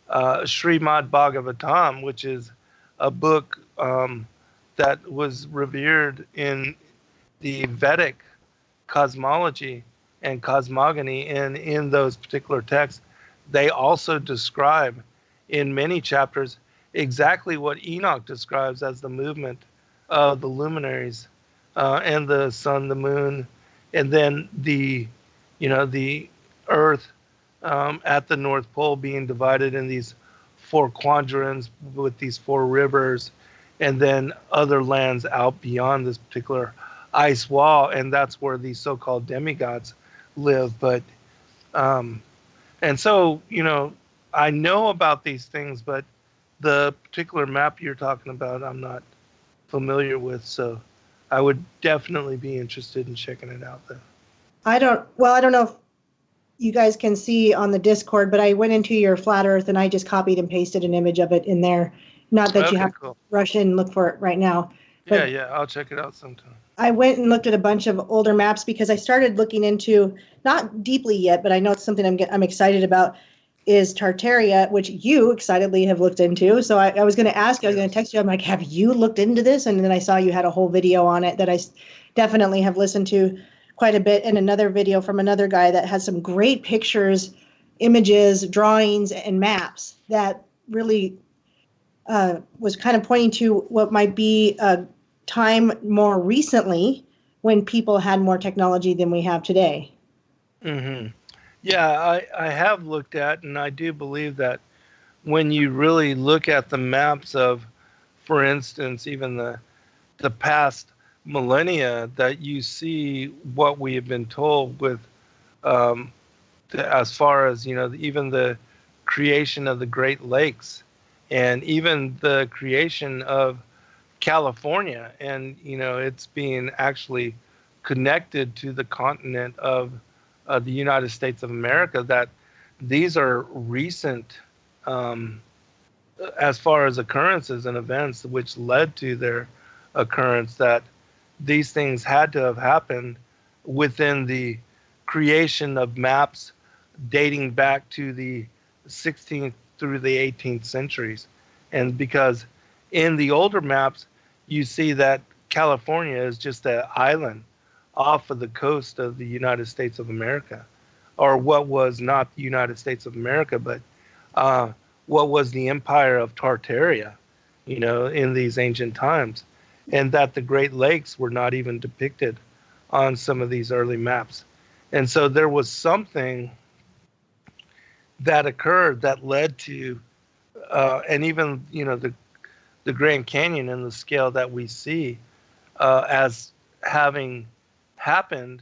Srimad Bhagavatam, which is a book that was revered in the Vedic cosmology and cosmogony. And in those particular texts, they also describe in many chapters exactly what Enoch describes as the movement of the luminaries and the sun, the moon, and then the earth at the North Pole being divided in these 4 quadrants with these 4 rivers, and then other lands out beyond this particular ice wall, and that's where these so-called demigods live. But and so I know about these things, but the particular map you're talking about, I'm not familiar with, so I would definitely be interested in checking it out, though. I don't know if you guys can see on the Discord, but I went into your Flat Earth and I just copied and pasted an image of it in there. Not that you have to rush in and look for it right now. Yeah, I'll check it out sometime. I went and looked at a bunch of older maps because I started looking into, not deeply yet, but I know it's something I'm excited about, is Tartaria, which you excitedly have looked into. So I was going to ask you, I was going to text you, I'm like, have you looked into this? And then I saw you had a whole video on it that I definitely have listened to quite a bit, and another video from another guy that has some great pictures, images, drawings, and maps that really was kind of pointing to what might be a time more recently when people had more technology than we have today. Mm-hmm. Yeah, I have looked at, and I do believe that when you really look at the maps of, for instance, even the past millennia, that you see what we have been told with, as far as, even the creation of the Great Lakes, and even the creation of California, and it's being actually connected to the continent of the United States of America, that these are recent as far as occurrences and events which led to their occurrence, that these things had to have happened within the creation of maps dating back to the 16th through the 18th centuries. And because in the older maps, you see that California is just an island off of the coast of the United States of America, or what was not the United States of America, but what was the empire of Tartaria, in these ancient times, and that the Great Lakes were not even depicted on some of these early maps. And so there was something that occurred that led to, and even, the Grand Canyon and the scale that we see as having happened,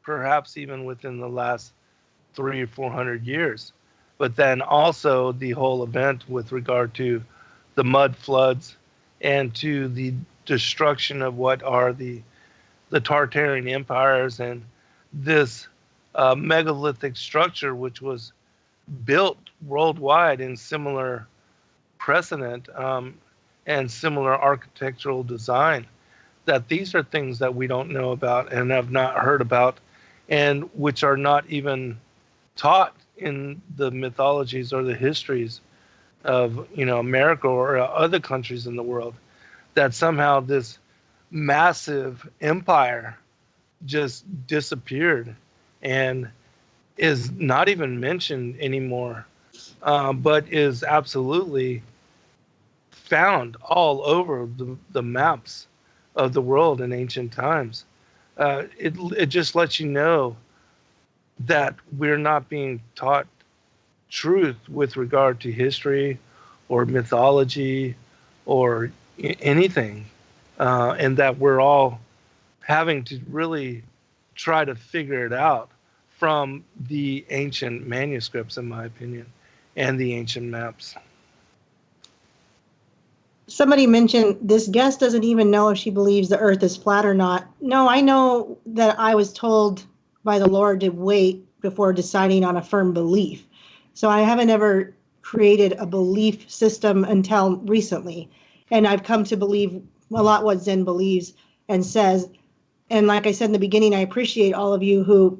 perhaps even within the last 300 or 400 years. But then also the whole event with regard to the mud floods and to the destruction of what are the Tartarian empires, and this megalithic structure, which was built worldwide in similar precedent and similar architectural design, that these are things that we don't know about and have not heard about, and which are not even taught in the mythologies or the histories of America or other countries in the world, that somehow this massive empire just disappeared and is not even mentioned anymore, but is absolutely found all over the maps of the world in ancient times. It just lets you know that we're not being taught truth with regard to history or mythology or anything, and that we're all having to really try to figure it out from the ancient manuscripts, in my opinion, and the ancient maps. Somebody mentioned this guest doesn't even know if she believes the earth is flat or not. No, I know that I was told by the Lord to wait before deciding on a firm belief. So I haven't ever created a belief system until recently. And I've come to believe a lot what Zen believes and says. And like I said in the beginning, I appreciate all of you who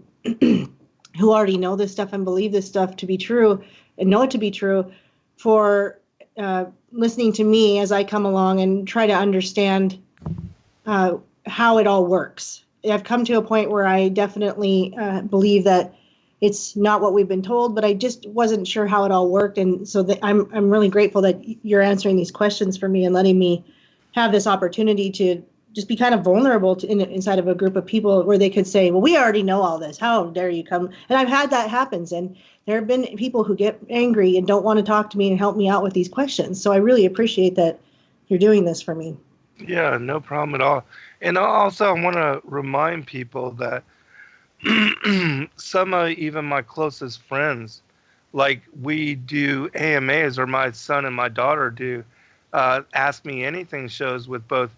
who already know this stuff and believe this stuff to be true and know it to be true, for listening to me as I come along and try to understand how it all works. I've come to a point where I definitely believe that it's not what we've been told, but I just wasn't sure how it all worked. And so I'm really grateful that you're answering these questions for me and letting me have this opportunity to just be kind of vulnerable inside of a group of people where they could say, well, we already know all this. How dare you come? And I've had that happens. And there have been people who get angry and don't want to talk to me and help me out with these questions. So I really appreciate that you're doing this for me. Yeah, no problem at all. And also, I want to remind people that some of even my closest friends, like we do AMAs, or my son and my daughter do Ask Me Anything shows with both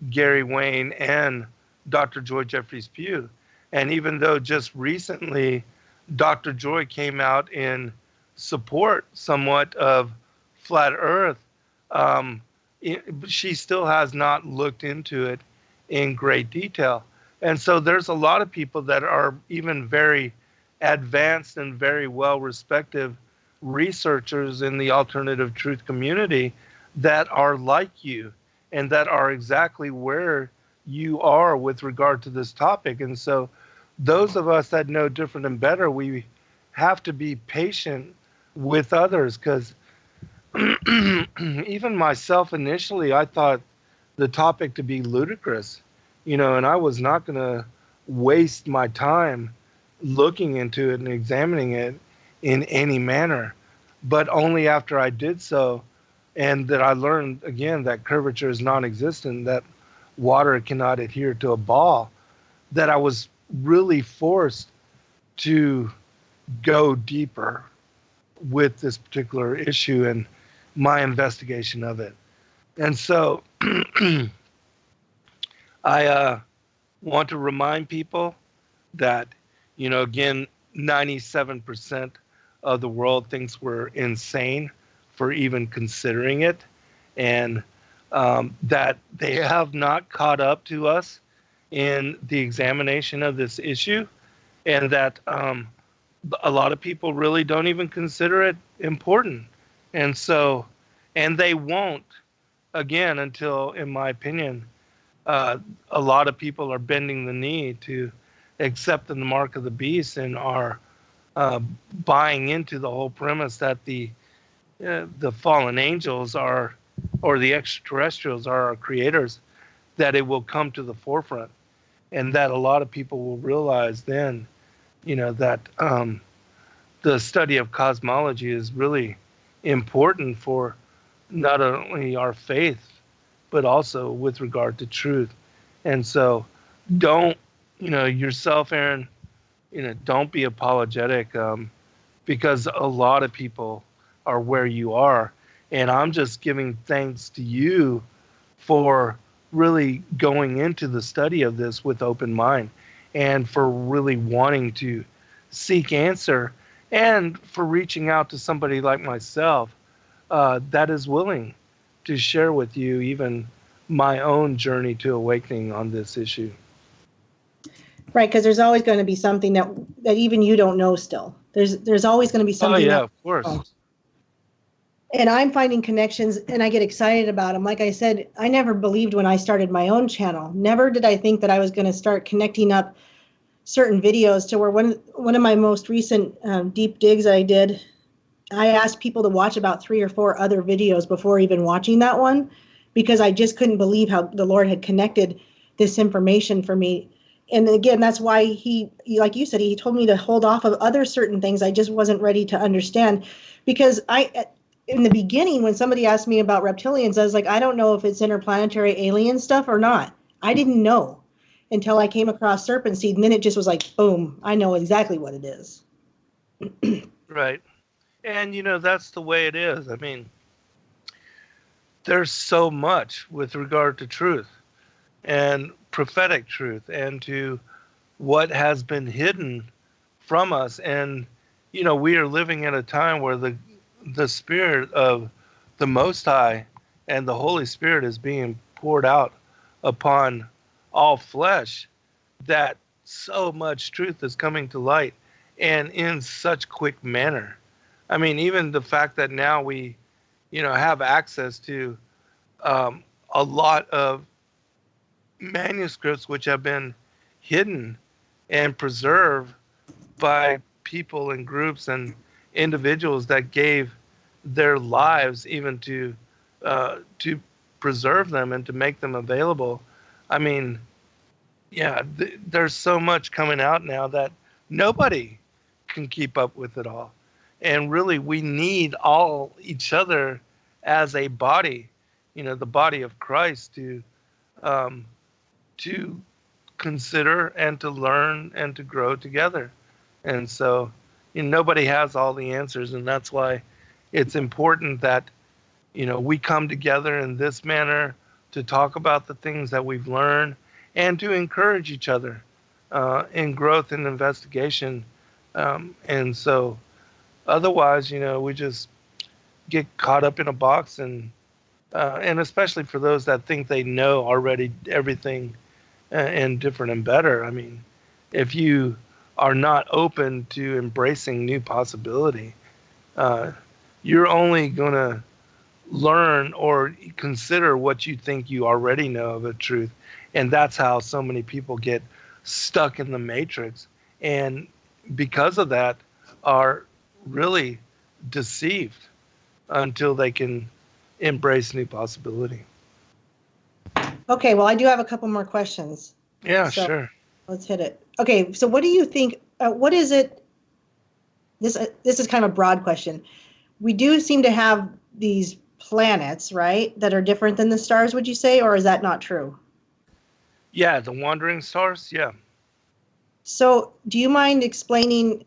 Gary Wayne and Dr. Joy Jeffries Pugh. And even though just recently Dr. Joy came out in support somewhat of Flat Earth, she still has not looked into it in great detail. And so there's a lot of people that are even very advanced and very well-respected researchers in the alternative truth community that are like you and that are exactly where you are with regard to this topic. And so those of us that know different and better, we have to be patient with others, because even myself initially, I thought the topic to be ludicrous, and I was not going to waste my time looking into it and examining it in any manner. But only after I did so, and that I learned again that curvature is non-existent, that water cannot adhere to a ball, that I was really forced to go deeper with this particular issue and my investigation of it. And so I want to remind people that, again, 97% of the world thinks we're insane for even considering it, and that they have not caught up to us in the examination of this issue, and that a lot of people really don't even consider it important. And so, and they won't, again, until, in my opinion, a lot of people are bending the knee to accept the mark of the beast and are buying into the whole premise that the fallen angels are, or the extraterrestrials are our creators, that it will come to the forefront, and that a lot of people will realize then that the study of cosmology is really important for not only our faith, but also with regard to truth. And so don't, yourself, Aaron, don't be apologetic, because a lot of people are where you are. And I'm just giving thanks to you for really going into the study of this with open mind, and for really wanting to seek answer, and for reaching out to somebody like myself that is willing to share with you even my own journey to awakening on this issue. Right, because there's always going to be something that even you don't know still. There's always going to be something. Oh yeah, that, of course. And I'm finding connections, and I get excited about them. Like I said, I never believed when I started my own channel. Never did I think that I was going to start connecting up certain videos to where one of my most recent deep digs I did, I asked people to watch about 3 or 4 other videos before even watching that one, because I just couldn't believe how the Lord had connected this information for me. And again, that's why he, like you said, he told me to hold off of other certain things I just wasn't ready to understand. Because in the beginning, when somebody asked me about reptilians, I was like, I don't know if it's interplanetary alien stuff or not. I didn't know until I came across Serpent Seed, and then it just was like, boom, I know exactly what it is. Right. And, that's the way it is. I mean, there's so much with regard to truth and prophetic truth, and to what has been hidden from us. And, we are living at a time where the Spirit of the Most High and the Holy Spirit is being poured out upon all flesh, that so much truth is coming to light, and in such quick manner. I mean, even the fact that now we, have access to a lot of manuscripts which have been hidden and preserved by people and groups and individuals that gave their lives even to preserve them and to make them available. I mean, yeah, there's so much coming out now that nobody can keep up with it all. And really, we need all each other as a body, the body of Christ, to consider and to learn and to grow together. And so, nobody has all the answers, and that's why it's important that, we come together in this manner to talk about the things that we've learned, and to encourage each other in growth and investigation. And so otherwise, we just get caught up in a box, and especially for those that think they know already everything and different and better. I mean, if you are not open to embracing new possibility, you're only going to learn or consider what you think you already know of a truth. And that's how so many people get stuck in the matrix, and because of that are really deceived until they can embrace new possibility. Okay, well, I do have a couple more questions. Yeah, so sure. Let's hit it. Okay, so what do you think, what is it, this is kind of a broad question. We do seem to have these planets, right, that are different than the stars, would you say, or is that not true? Yeah, the wandering stars, yeah. So do you mind explaining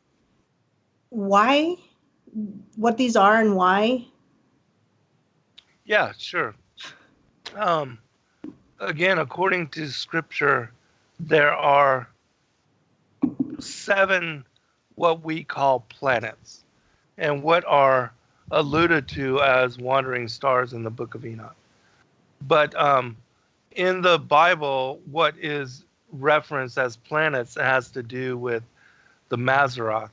why, what these are and why? Yeah, sure. Again, according to scripture, there are 7 what we call planets, and what are alluded to as wandering stars in the book of Enoch. But in the Bible, what is referenced as planets has to do with the Mazzaroth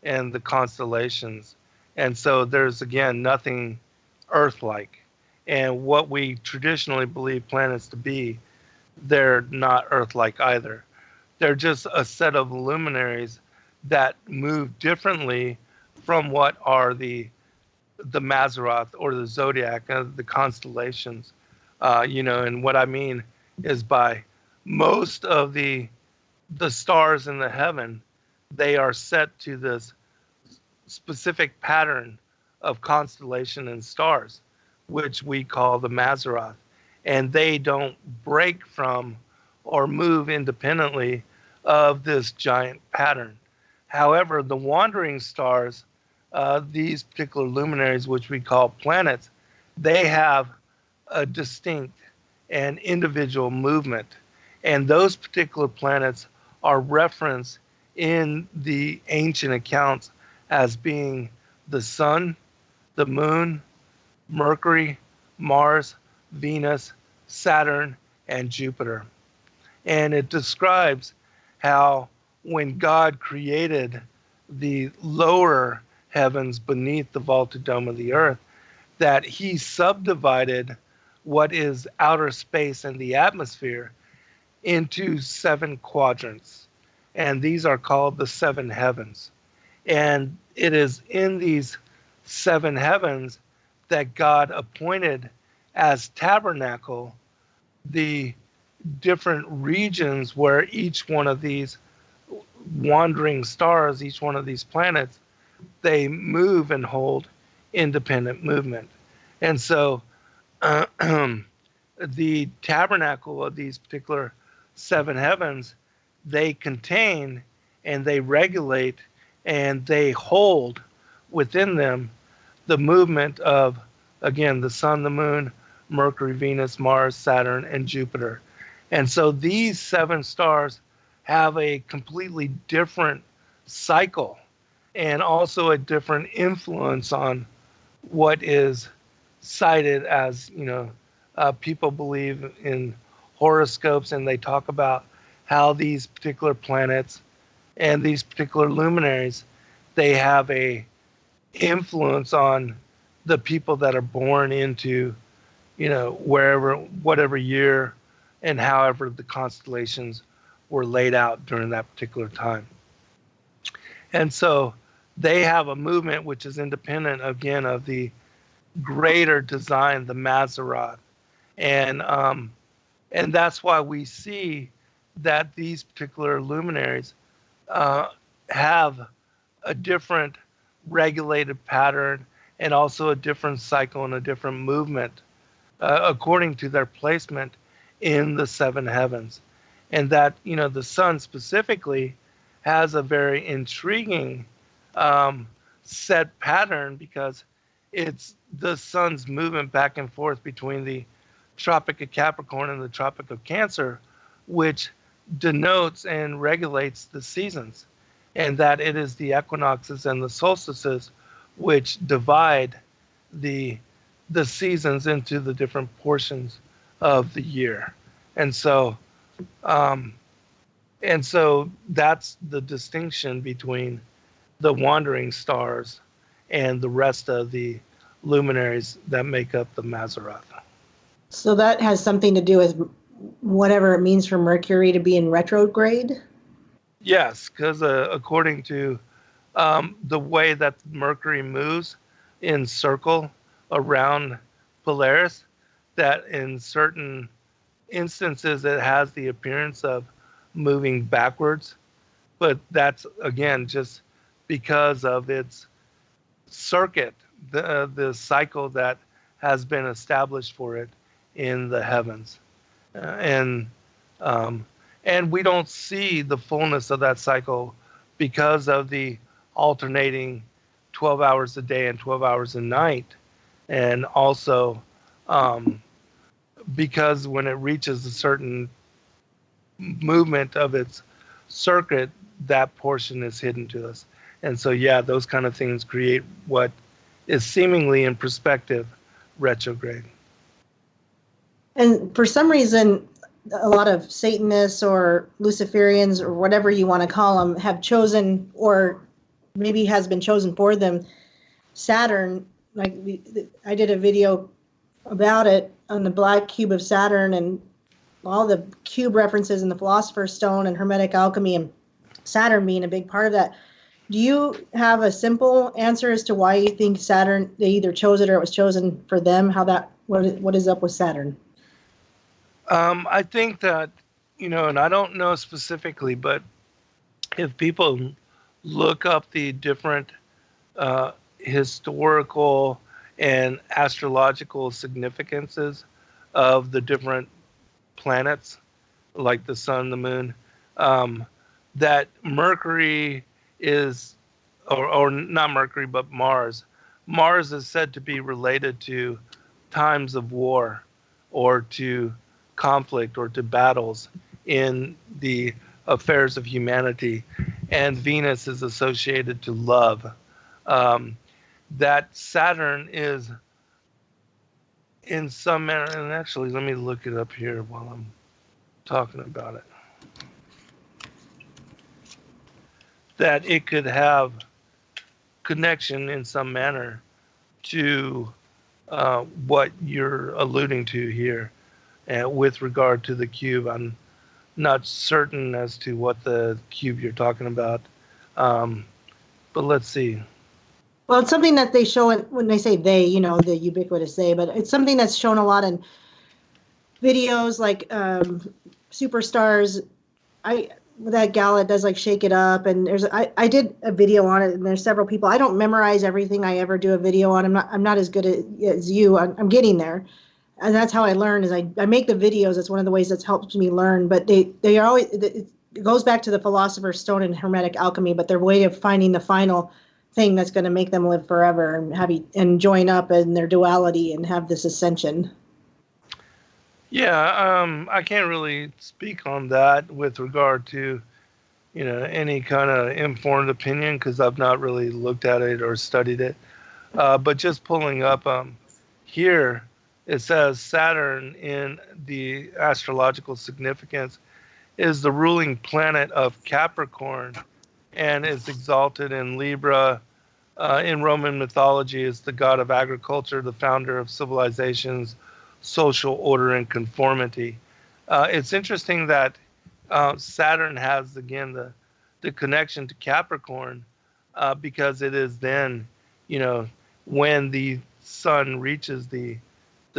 and the constellations. And so there's, again, nothing Earth-like. And what we traditionally believe planets to be, they're not Earth-like either. They're just a set of luminaries that move differently from what are the Mazzaroth or the zodiac, the constellations. And what I mean is, by most of the stars in the heaven, they are set to this specific pattern of constellation and stars, which we call the Mazzaroth. And they don't break from or move independently of this giant pattern. However, the wandering stars, these particular luminaries, which we call planets, they have a distinct and individual movement. And those particular planets are referenced in the ancient accounts as being the Sun, the Moon, Mercury, Mars, Venus, Saturn, and Jupiter. And it describes how when God created the lower heavens beneath the vaulted dome of the earth, that he subdivided what is outer space and the atmosphere into 7 quadrants. And these are called the 7 heavens. And it is in these 7 heavens that God appointed as tabernacle the different regions where each one of these wandering stars, each one of these planets, they move and hold independent movement. And so the tabernacle of these particular 7 heavens, they contain and they regulate and they hold within them the movement of, again, the Sun, the Moon, Mercury, Venus, Mars, Saturn, and Jupiter. And so these 7 stars have a completely different cycle and also a different influence on what is cited as, people believe in horoscopes, and they talk about how these particular planets and these particular luminaries, they have a influence on the people that are born into, wherever, whatever year and however the constellations were laid out during that particular time. And so they have a movement which is independent, again, of the greater design, the Mazzaroth. And that's why we see that these particular luminaries have a different regulated pattern and also a different cycle and a different movement according to their placement in the 7 heavens. And that, the sun specifically has a very intriguing set pattern, because it's the sun's movement back and forth between the Tropic of Capricorn and the Tropic of Cancer, which denotes and regulates the seasons, and that it is the equinoxes and the solstices which divide the seasons into the different portions of the year. And so that's the distinction between the wandering stars and the rest of the luminaries that make up the Mazzaroth. So that has something to do with whatever it means for Mercury to be in retrograde? Yes, because according to the way that Mercury moves in circle around Polaris, that in certain instances it has the appearance of moving backwards, but that's, again, just because of its circuit, the cycle that has been established for it in the heavens. And we don't see the fullness of that cycle because of the alternating 12 hours a day and 12 hours a night. And also because when it reaches a certain movement of its circuit, that portion is hidden to us. And so, yeah, those kind of things create what is seemingly in perspective retrograde. And for some reason, a lot of Satanists or Luciferians or whatever you want to call them have chosen, or maybe has been chosen for them, Saturn. Like I did a video about it on the black cube of Saturn and all the cube references in the Philosopher's Stone and Hermetic alchemy, and Saturn being a big part of that. Do you have a simple answer as to why you think Saturn, they either chose it or it was chosen for them? What is up with Saturn? I think that, and I don't know specifically, but if people look up the different historical and astrological significances of the different planets, like the sun, the moon, that Mercury is, or not Mercury, but Mars. Mars is said to be related to times of war or to conflict or to battles in the affairs of humanity. And Venus is associated to love. That Saturn is in some manner, and actually, let me look it up here while I'm talking about it, that it could have connection in some manner to what you're alluding to here with regard to the cube. I'm not certain as to what the cube you're talking about, but let's see. Well, it's something that they show when they say they, the ubiquitous they, but it's something that's shown a lot in videos like Superstars. That gal that does like Shake It Up, and I did a video on it, and there's several people. I don't memorize everything I ever do a video on. I'm not as good as you. I'm getting there, and that's how I learn. Is I make the videos. It's one of the ways that's helped me learn. But they are always, it goes back to the Philosopher's Stone and Hermetic alchemy. But their way of finding the final thing that's going to make them live forever and join up in their duality and have this ascension. Yeah, I can't really speak on that with regard to, any kind of informed opinion because I've not really looked at it or studied it. But just pulling up here, it says Saturn in the astrological significance is the ruling planet of Capricorn and is exalted in Libra. In Roman mythology, is the god of agriculture, the founder of civilizations, social order, and conformity. It's interesting that Saturn has, again, the connection to Capricorn because it is then, when the sun reaches the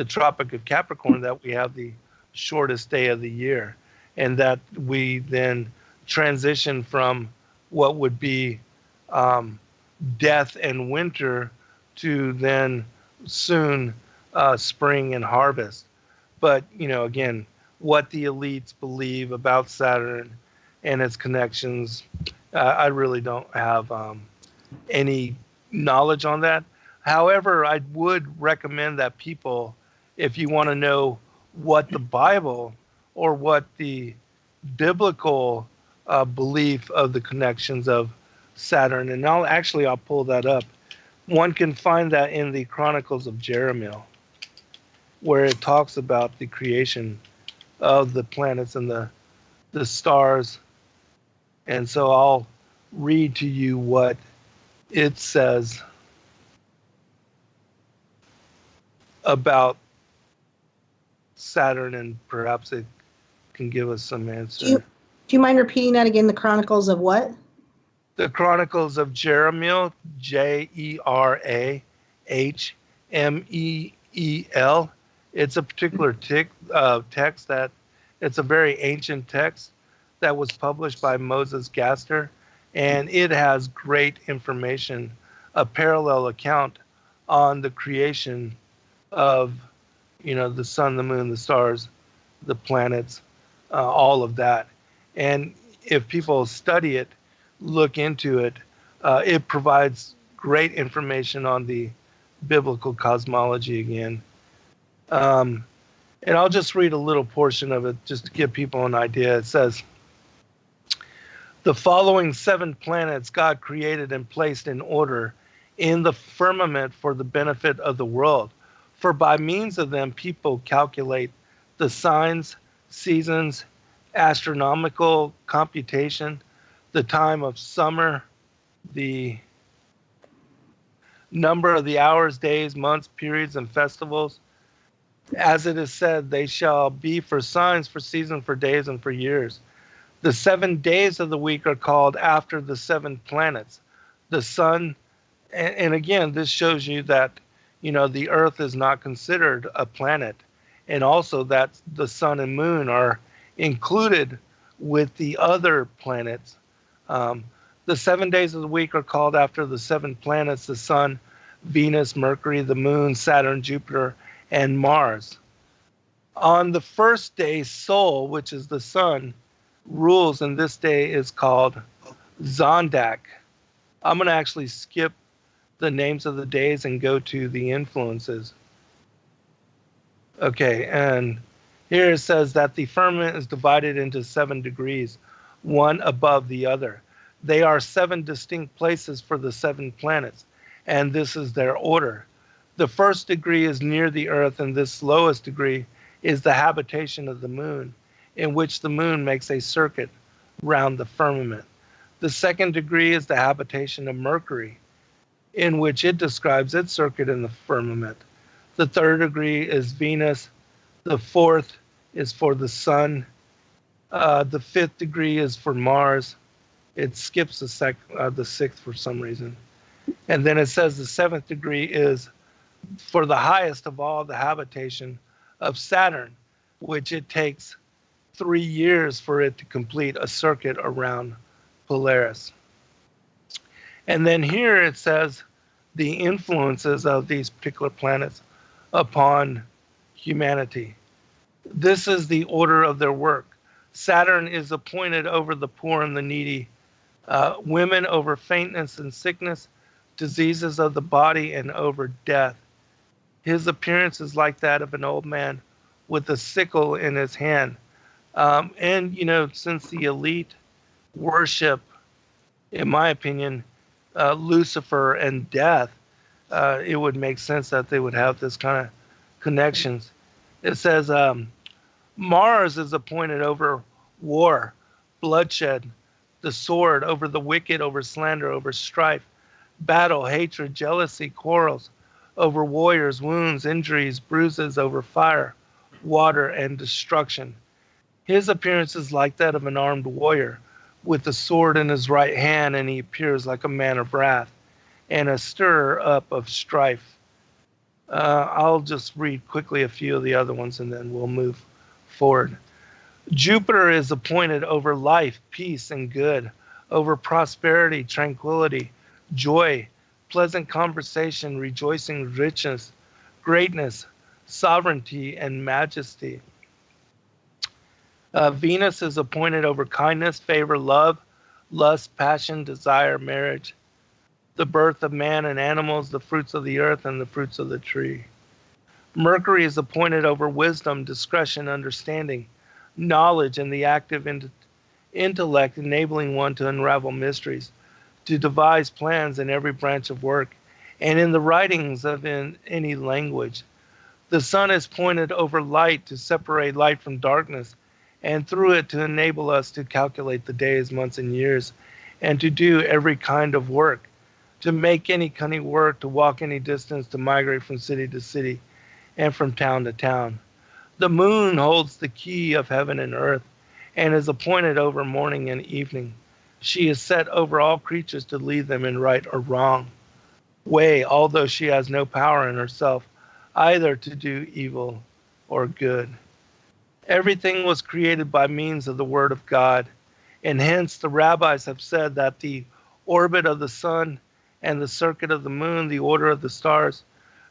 Tropic of Capricorn that we have the shortest day of the year, and that we then transition from what would be death and winter to then soon spring and harvest. But, again, what the elites believe about Saturn and its connections, I really don't have any knowledge on that. However, I would recommend that people, if you want to know what the Bible or what the biblical belief of the connections of Saturn, and I'll pull that up. One can find that in the Chronicles of Jeremiah, where it talks about the creation of the planets and the stars. And so I'll read to you what it says about Saturn, and perhaps it can give us some answer. Do you mind repeating that again? The Chronicles of what? The Chronicles of Jeremiah, Jerahmeel. It's a particular text that it's a very ancient text that was published by Moses Gaster, and it has great information, a parallel account on the creation of, the sun, the moon, the stars, the planets, all of that. And if people study it, look into it, it provides great information on the biblical cosmology again. And I'll just read a little portion of it just to give people an idea. It says, the following 7 planets God created and placed in order in the firmament for the benefit of the world. For by means of them, people calculate the signs, seasons, astronomical computation, the time of summer, the number of the hours, days, months, periods, and festivals. As it is said, they shall be for signs, for seasons, for days, and for years. The 7 days of the week are called after the 7 planets. The sun, and again, this shows you that, the earth is not considered a planet. And also that the sun and moon are included with the other planets. The 7 days of the week are called after the 7 planets: the Sun, Venus, Mercury, the Moon, Saturn, Jupiter, and Mars. On the first day, Sol, which is the Sun, rules, and this day is called Zondak. I'm going to actually skip the names of the days and go to the influences. Okay, and here it says that the firmament is divided into 7 degrees, one above the other. They are 7 distinct places for the 7 planets, and this is their order. The first degree is near the earth, and this lowest degree is the habitation of the moon, in which the moon makes a circuit round the firmament. The second degree is the habitation of Mercury, in which it describes its circuit in the firmament. The third degree is Venus. The fourth is for the Sun. The fifth degree is for Mars. It skips the sixth for some reason. And then it says the seventh degree is for the highest of all, the habitation of Saturn, which it takes 3 years for it to complete a circuit around Polaris. And then here it says the influences of these particular planets upon humanity. This is the order of their work. Saturn is appointed over the poor and the needy, women over faintness and sickness, diseases of the body, and over death. His appearance is like that of an old man with a sickle in his hand. And, since the elite worship, in my opinion, Lucifer and death, it would make sense that they would have this kind of connections. It says Mars is appointed over war, bloodshed, the sword, over the wicked, over slander, over strife, battle, hatred, jealousy, quarrels, over warriors, wounds, injuries, bruises, over fire, water, and destruction. His appearance is like that of an armed warrior, with a sword in his right hand, and he appears like a man of wrath and a stirrer up of strife. I'll just read quickly a few of the other ones, and then we'll move forward. Jupiter is appointed over life, peace, and good, over prosperity, tranquility, joy, pleasant conversation, rejoicing, richness, greatness, sovereignty, and majesty. Venus is appointed over kindness, favor, love, lust, passion, desire, marriage, the birth of man and animals, the fruits of the earth, and the fruits of the tree. Mercury is appointed over wisdom, discretion, understanding, knowledge, and the active intellect, enabling one to unravel mysteries, to devise plans in every branch of work, and in the writings of any language. The sun is pointed over light to separate light from darkness, and through it to enable us to calculate the days, months, and years, and to do every kind of work, to make any kind of work, to walk any distance, to migrate from city to city, and from town to town. The moon holds the key of heaven and earth, and is appointed over morning and evening. She is set over all creatures to lead them in right or wrong way, although she has no power in herself, either to do evil or good. Everything was created by means of the word of God, and hence the rabbis have said that the orbit of the sun and the circuit of the moon, the order of the stars,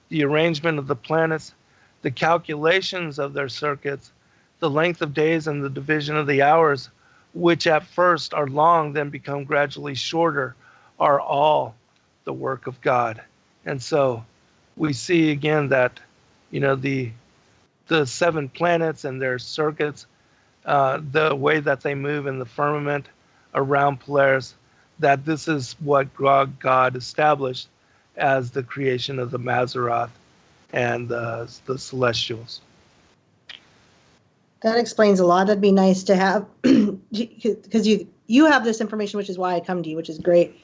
the arrangement of the planets, the calculations of their circuits, the length of days and the division of the hours, which at first are long, then become gradually shorter, are all the work of God. And so we see again that, the 7 planets and their circuits, the way that they move in the firmament around Polaris, that this is what God established as the creation of the Mazzaroth and the celestials. That explains a lot. That'd be nice to have, because you have this information, which is why I come to you, which is great.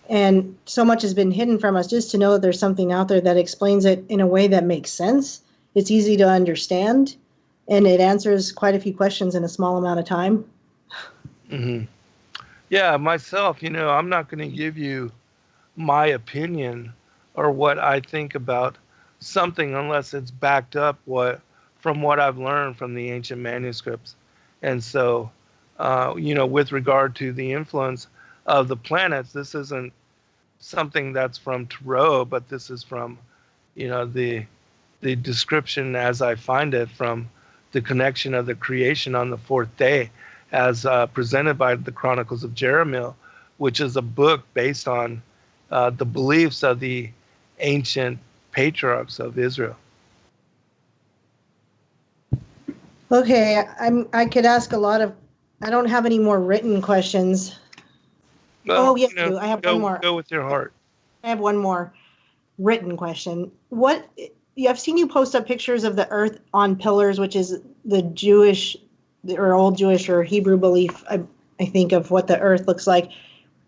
And so much has been hidden from us. Just to know that there's something out there that explains it in a way that makes sense. It's easy to understand, and it answers quite a few questions in a small amount of time. Mm-hmm. Yeah, myself, I'm not going to give you my opinion or what I think about something unless it's backed up from what I've learned from the ancient manuscripts. And so, with regard to the influence, of the planets. This isn't something that's from Tarot, but this is from, the description as I find it from the connection of the creation on the fourth day, as presented by the Chronicles of Jeremiah, which is a book based on the beliefs of the ancient patriarchs of Israel. Okay, I could ask a lot of. I don't have any more written questions. Well, yes, I do. I have one more. Go with your heart. I have one more written question. I've seen you post up pictures of the earth on pillars, which is the Jewish or old Jewish or Hebrew belief, I think, of what the earth looks like.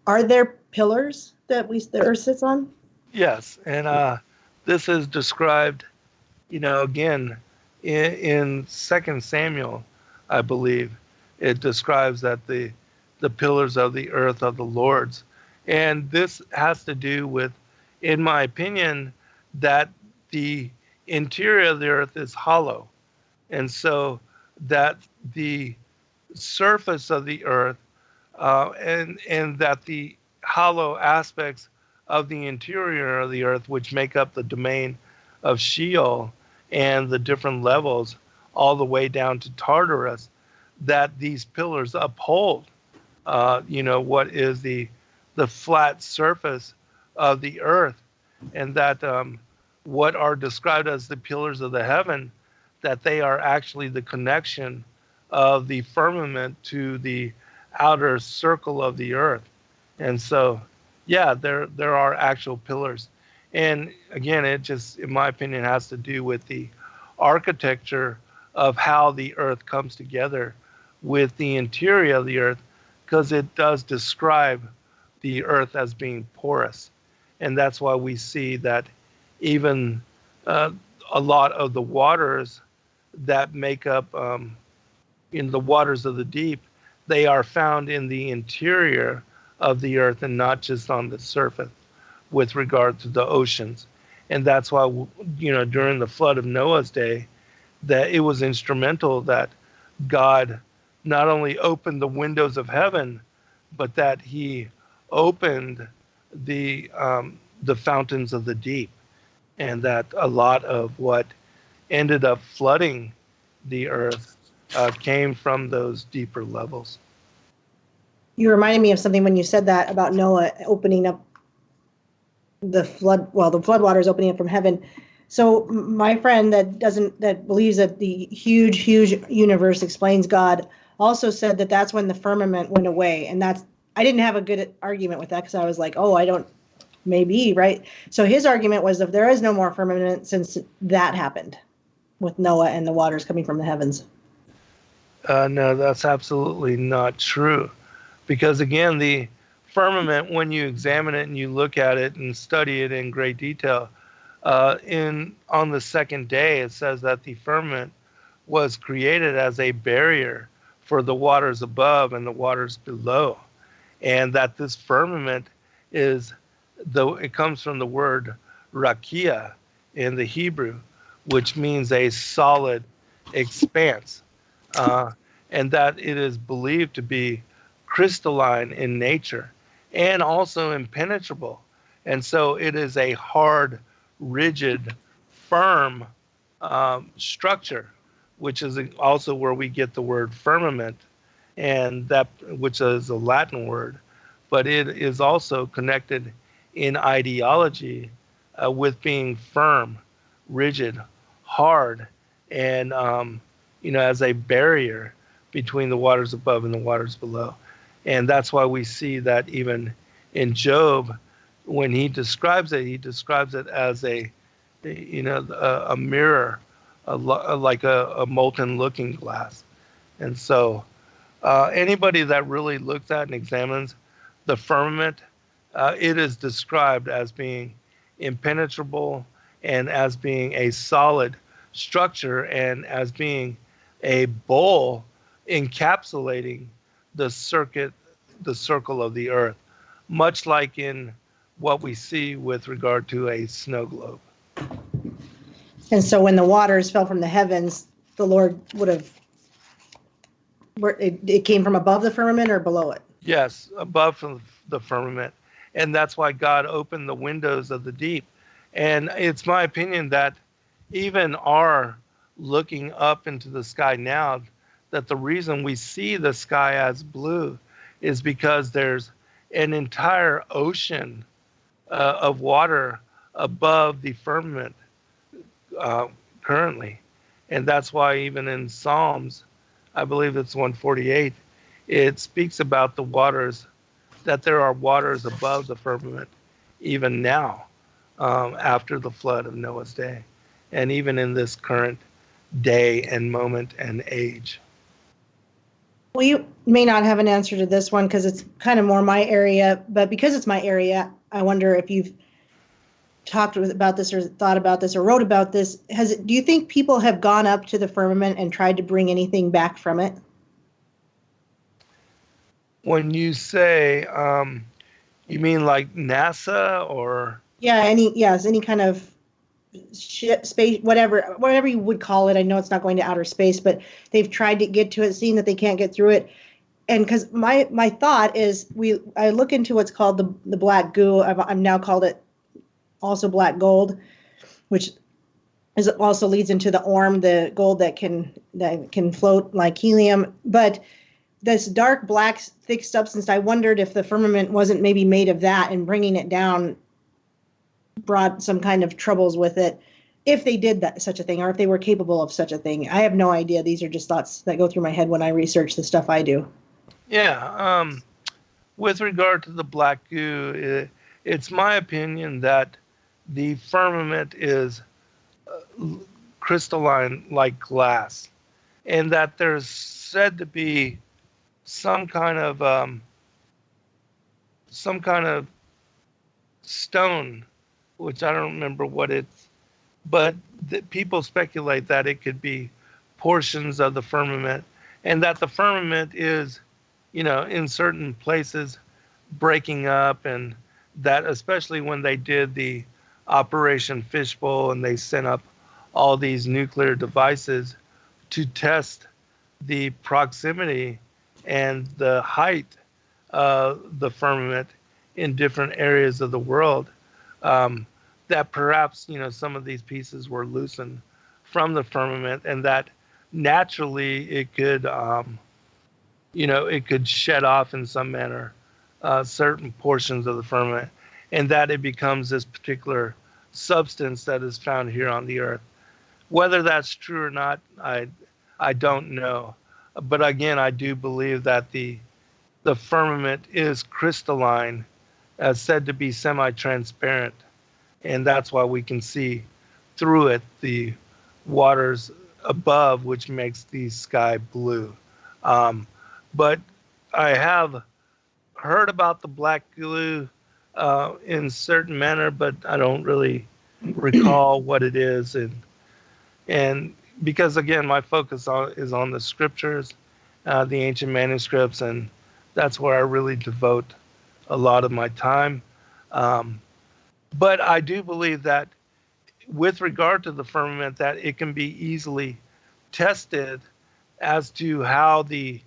Are there pillars that the earth sits on? Yes, and this is described, again, in 2 Samuel, I believe. It describes that the pillars of the earth are the Lord's. And this has to do with, in my opinion, that the interior of the earth is hollow. And so that the surface of the earth and that the hollow aspects of the interior of the earth, which make up the domain of Sheol and the different levels all the way down to Tartaria, that these pillars uphold, what is the flat surface of the earth, and that what are described as the pillars of the heaven, that they are actually the connection of the firmament to the outer circle of the earth. And so, yeah, there are actual pillars. And again, it just, in my opinion, has to do with the architecture of how the earth comes together with the interior of the earth, because it does describe the earth as being porous. And that's why we see that even a lot of the waters that make up in the waters of the deep, they are found in the interior of the earth and not just on the surface with regard to the oceans. And that's why, during the flood of Noah's day, that it was instrumental that God not only opened the windows of heaven, but that he opened the fountains of the deep, and that a lot of what ended up flooding the earth came from those deeper levels. You reminded me of something when you said that about Noah opening up the floodwaters opening up from heaven. So my friend that believes that the huge universe explains God also said that that's when the firmament went away, and I didn't have a good argument with that, because I was like, maybe, right? So his argument was that there is no more firmament since that happened with Noah and the waters coming from the heavens. No, that's absolutely not true. Because again, the firmament, when you examine it and you look at it and study it in great detail, on the second day, it says that the firmament was created as a barrier for the waters above and the waters below. And that this firmament it comes from the word rakia in the Hebrew, which means a solid expanse. And that it is believed to be crystalline in nature and also impenetrable. And so it is a hard, rigid, firm structure, which is also where we get the word firmament, and that, which is a Latin word, but it is also connected in ideology with being firm, rigid, hard, and as a barrier between the waters above and the waters below. And that's why we see that even in Job, when he describes it as a mirror, like a molten looking glass. And so anybody that really looks at and examines the firmament, it is described as being impenetrable and as being a solid structure and as being a bowl encapsulating the circle of the earth, much like in what we see with regard to a snow globe. And so when the waters fell from the heavens, the Lord it came from above the firmament or below it? Yes, above from the firmament. And that's why God opened the windows of the deep. And it's my opinion that even our looking up into the sky now, that the reason we see the sky as blue is because there's an entire ocean of water above the firmament uh, currently. And that's why even in Psalms, I believe it's 148, it speaks about the waters, that there are waters above the firmament even now, after the flood of Noah's day, and even in this current day and moment and age. Well, you may not have an answer to this one because it's kind of more my area, but because it's my area, I wonder if you've talked about this or thought about this or wrote about this. Do you think people have gone up to the firmament and tried to bring anything back from it? When you say, you mean like NASA or? Yeah, any kind of ship, space, whatever you would call it. I know it's not going to outer space, but they've tried to get to it, seeing that they can't get through it. And because my thought is, I look into what's called the black goo. I've now called it also black gold, which also leads into the orm, the gold that can float like helium. But this dark black thick substance, I wondered if the firmament wasn't maybe made of that, and bringing it down brought some kind of troubles with it, if they did such a thing, or if they were capable of such a thing. I have no idea. These are just thoughts that go through my head when I research the stuff I do. Yeah. With regard to the black goo, it's my opinion that the firmament is crystalline like glass, and that there's said to be some kind of stone, which I don't remember what it's, but people speculate that it could be portions of the firmament, and that the firmament is, in certain places breaking up, and that especially when they did the Operation Fishbowl and they sent up all these nuclear devices to test the proximity and the height of the firmament in different areas of the world, that perhaps, some of these pieces were loosened from the firmament, and that naturally it could, it could shed off in some manner certain portions of the firmament, and that it becomes this particular substance that is found here on the earth. Whether that's true or not, I don't know. But again, I do believe that the firmament is crystalline, said to be semi-transparent, and that's why we can see through it the waters above, which makes the sky blue. But I have heard about the black glue in certain manner, but I don't really recall what it is, and because again, my focus is on the scriptures, the ancient manuscripts, and that's where I really devote a lot of my time. But I do believe that with regard to the firmament, that it can be easily tested as to how the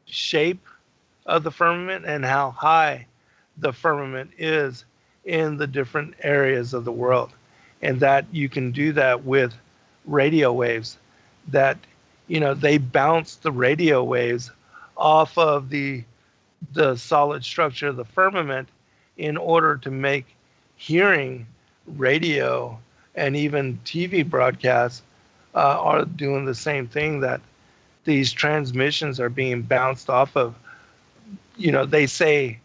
shape of the firmament and how high the firmament is in the different areas of the world, and that you can do that with radio waves, that they bounce the radio waves off of the solid structure of the firmament in order to make hearing radio and even TV broadcasts are doing the same thing, that these transmissions are being bounced off of, they say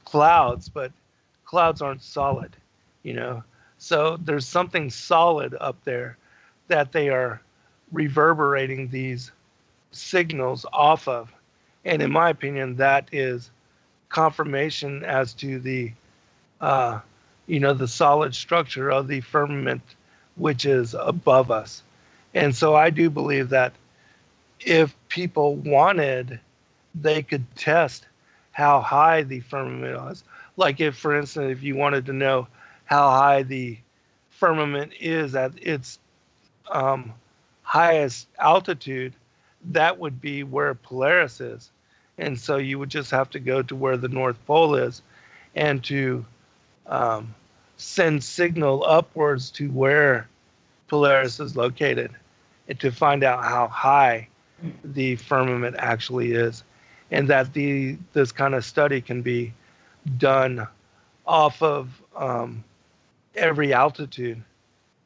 clouds, but clouds aren't solid, so there's something solid up there that they are reverberating these signals off of. And in my opinion, that is confirmation as to the the solid structure of the firmament, which is above us. And so I do believe that if people wanted, they could test how high the firmament was. Like if, for instance, if you wanted to know how high the firmament is at its highest altitude, that would be where Polaris is. And so you would just have to go to where the North Pole is and to send signal upwards to where Polaris is located and to find out how high the firmament actually is. And that this kind of study can be done off of every altitude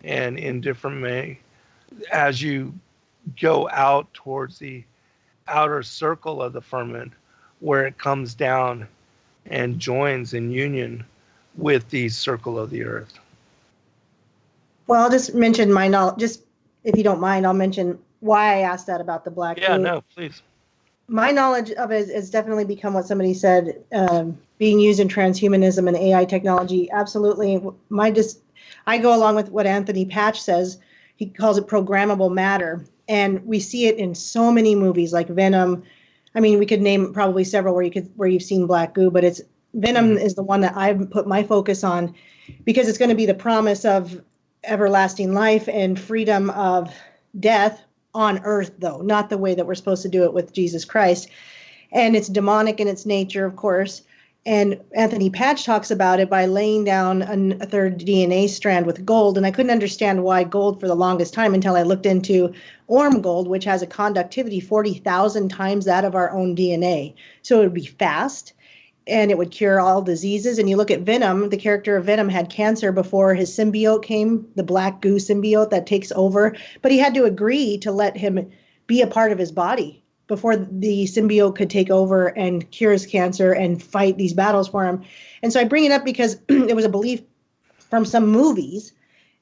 and in different as you go out towards the outer circle of the firmament, where it comes down and joins in union with the circle of the earth. Well, I'll just mention my knowledge. Just if you don't mind, I'll mention why I asked that about the black Yeah, goo. no, please. My knowledge of it has definitely become what somebody said, being used in transhumanism and AI technology. Absolutely. I go along with what Anthony Patch says. He calls it programmable matter. And we see it in so many movies like Venom. I mean, we could name probably several where you've seen black goo, but Venom is the one that I've put my focus on because it's going to be the promise of everlasting life and freedom of death on earth, though, not the way that we're supposed to do it with Jesus Christ. And it's demonic in its nature, of course. And Anthony Patch talks about it by laying down a third DNA strand with gold. And I couldn't understand why gold for the longest time until I looked into Orm gold, which has a conductivity 40,000 times that of our own DNA. So it would be fast and it would cure all diseases. And you look at Venom, the character of Venom had cancer before his symbiote came, the black goo symbiote that takes over. But he had to agree to let him be a part of his body before the symbiote could take over and cure his cancer and fight these battles for him. And so I bring it up because it was a belief from some movies.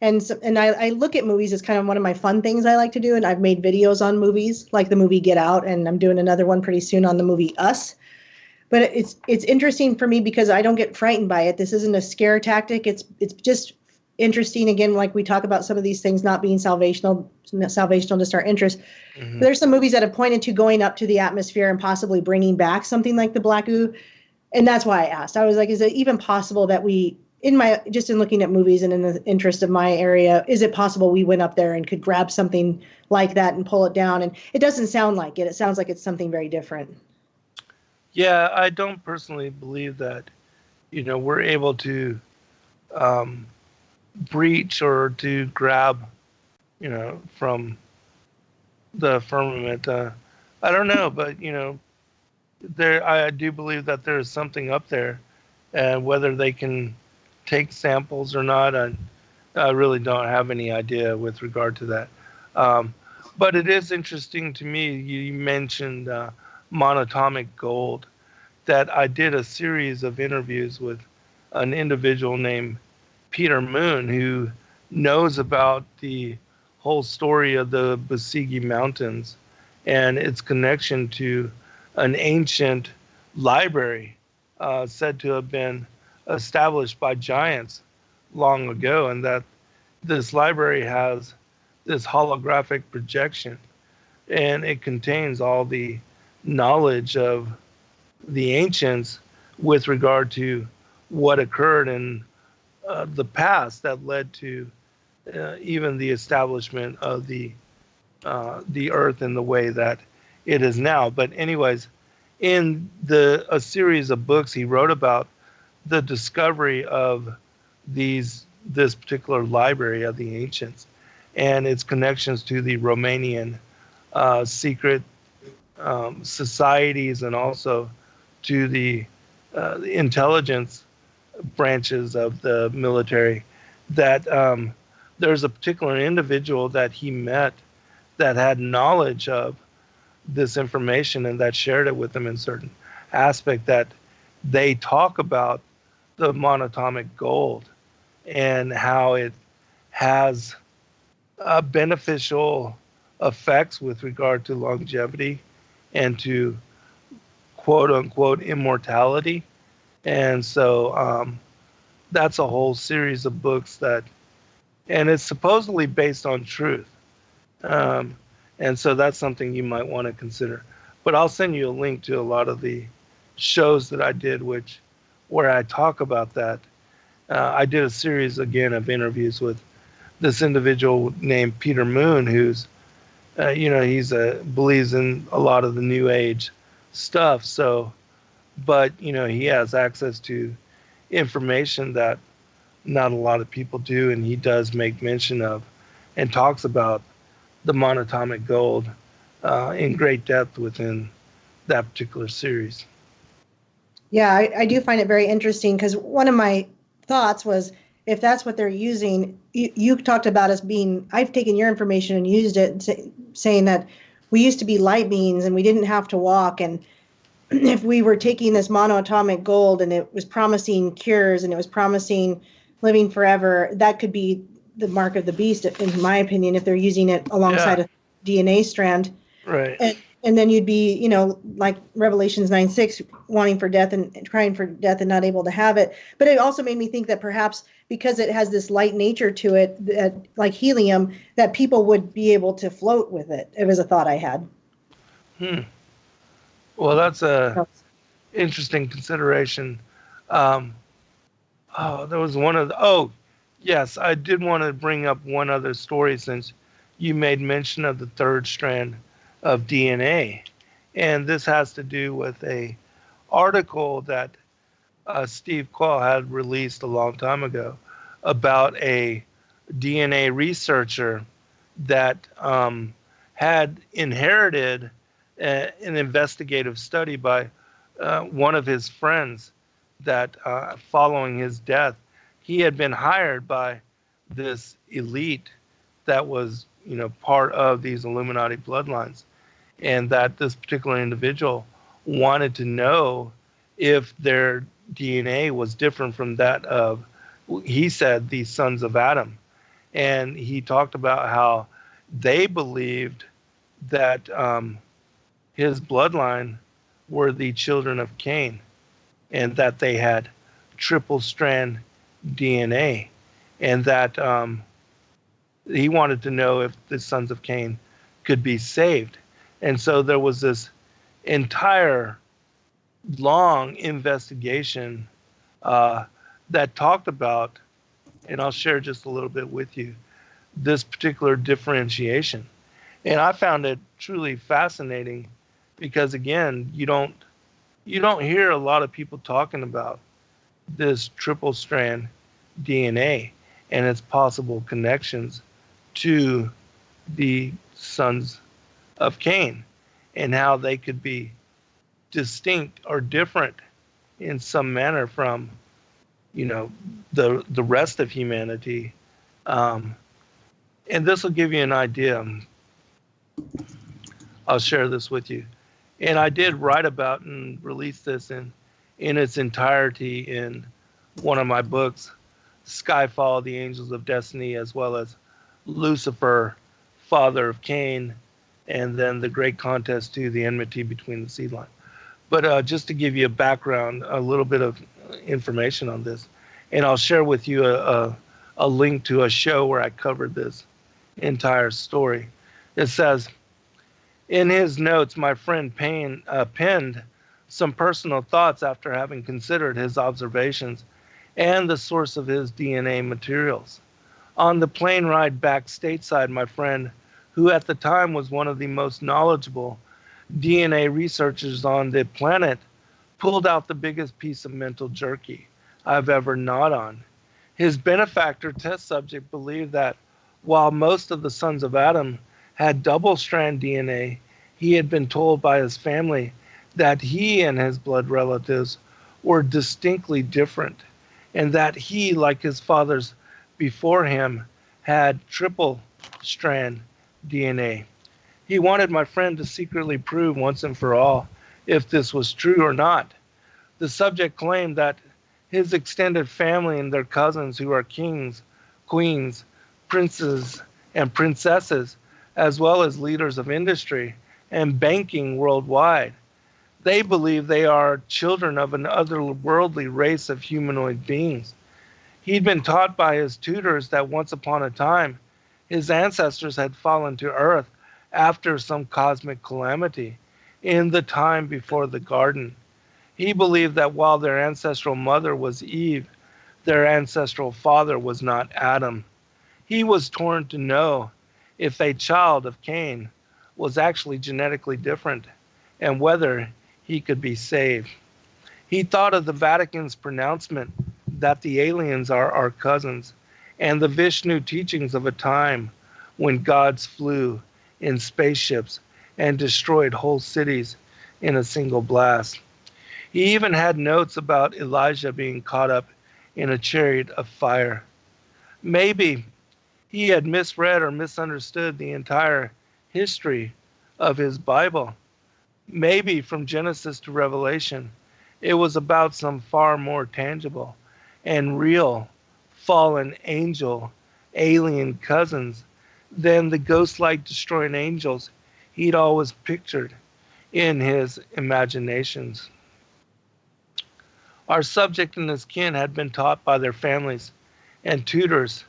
And I look at movies as kind of one of my fun things I like to do. And I've made videos on movies, like the movie Get Out, and I'm doing another one pretty soon on the movie Us. But it's interesting for me because I don't get frightened by it. This isn't a scare tactic. It's just interesting. Again, like we talk about some of these things not being salvational to start interest. Mm-hmm. But there's some movies that have pointed to going up to the atmosphere and possibly bringing back something like the black goo. And that's why I asked. I was like, is it even possible that in looking at movies and in the interest of my area, is it possible we went up there and could grab something like that and pull it down? And it doesn't sound like it. It sounds like it's something very different. Yeah, I don't personally believe that, we're able to breach or to grab, from the firmament. I don't know, but, I do believe that there is something up there, and whether they can take samples or not, I really don't have any idea with regard to that. But it is interesting to me, you mentioned monatomic gold, that I did a series of interviews with an individual named Peter Moon, who knows about the whole story of the Basigi Mountains and its connection to an ancient library said to have been established by giants long ago, and that this library has this holographic projection, and it contains all the knowledge of the ancients with regard to what occurred in the past that led to even the establishment of the earth in the way that it is now. But anyways, in a series of books he wrote about the discovery of this particular library of the ancients and its connections to the Romanian secret societies, and also to the intelligence branches of the military, that there's a particular individual that he met that had knowledge of this information and that shared it with him in certain aspect, that they talk about the monatomic gold and how it has beneficial effects with regard to longevity and to quote unquote immortality. And so that's a whole series of books and it's supposedly based on truth. And so that's something you might want to consider. But I'll send you a link to a lot of the shows that I did where I talk about that. I did a series again of interviews with this individual named Peter Moon, who's, he believes in a lot of the New Age stuff. So, but he has access to information that not a lot of people do, and he does make mention of and talks about the monatomic gold in great depth within that particular series. Yeah, I do find it very interesting because one of my thoughts was if that's what they're using, you talked about us being, I've taken your information and used it saying that we used to be light beings and we didn't have to walk. And if we were taking this monoatomic gold and it was promising cures and it was promising living forever, that could be the mark of the beast, in my opinion, if they're using it alongside a DNA strand. Right. And then you'd be, like Revelations 9:6, wanting for death and crying for death and not able to have it. But it also made me think that perhaps because it has this light nature to it, that, like helium, that people would be able to float with it. It was a thought I had. Well, that's a interesting consideration. There was yes, I did want to bring up one other story since you made mention of the third strand of DNA. And this has to do with a article that Steve Quell had released a long time ago about a DNA researcher that had inherited an investigative study by one of his friends that following his death, he had been hired by this elite that was, part of these Illuminati bloodlines, and that this particular individual wanted to know if their DNA was different from that of, he said, the sons of Adam. And he talked about how they believed that his bloodline were the children of Cain and that they had triple strand DNA, and that he wanted to know if the sons of Cain could be saved. And so there was this entire long investigation that talked about, and I'll share just a little bit with you, this particular differentiation. And I found it truly fascinating because, again, you don't hear a lot of people talking about this triple strand DNA and its possible connections to the sons of Cain and how they could be distinct or different in some manner from, the rest of humanity. And this will give you an idea. I'll share this with you. And I did write about and release this in its entirety in one of my books, Skyfall, The Angels of Destiny, as well as Lucifer, Father of Cain, and then The Great Contest 2, The Enmity Between the Seed Line. But just to give you a background, a little bit of information on this, and I'll share with you a link to a show where I covered this entire story. It says, in his notes, my friend penned some personal thoughts after having considered his observations and the source of his DNA materials. On the plane ride back stateside, my friend, who at the time was one of the most knowledgeable DNA researchers on the planet, pulled out the biggest piece of mental jerky I've ever gnawed on. His benefactor test subject believed that while most of the sons of Adam had double-strand DNA, he had been told by his family that he and his blood relatives were distinctly different, and that he, like his fathers before him, had triple-strand DNA. He wanted my friend to secretly prove once and for all if this was true or not. The subject claimed that his extended family and their cousins, who are kings, queens, princes, and princesses, as well as leaders of industry and banking worldwide, they believe they are children of an otherworldly race of humanoid beings. He'd been taught by his tutors that once upon a time, his ancestors had fallen to earth after some cosmic calamity in the time before the garden. He believed that while their ancestral mother was Eve, their ancestral father was not Adam. He was torn to know if a child of Cain was actually genetically different and whether he could be saved. He thought of the Vatican's pronouncement that the aliens are our cousins, and the Vishnu teachings of a time when gods flew in spaceships and destroyed whole cities in a single blast. He even had notes about Elijah being caught up in a chariot of fire. Maybe he had misread or misunderstood the entire history of his Bible. Maybe from Genesis to Revelation, it was about some far more tangible and real fallen angel, alien cousins than the ghost-like destroying angels he'd always pictured in his imaginations. Our subject and his kin had been taught by their families and tutors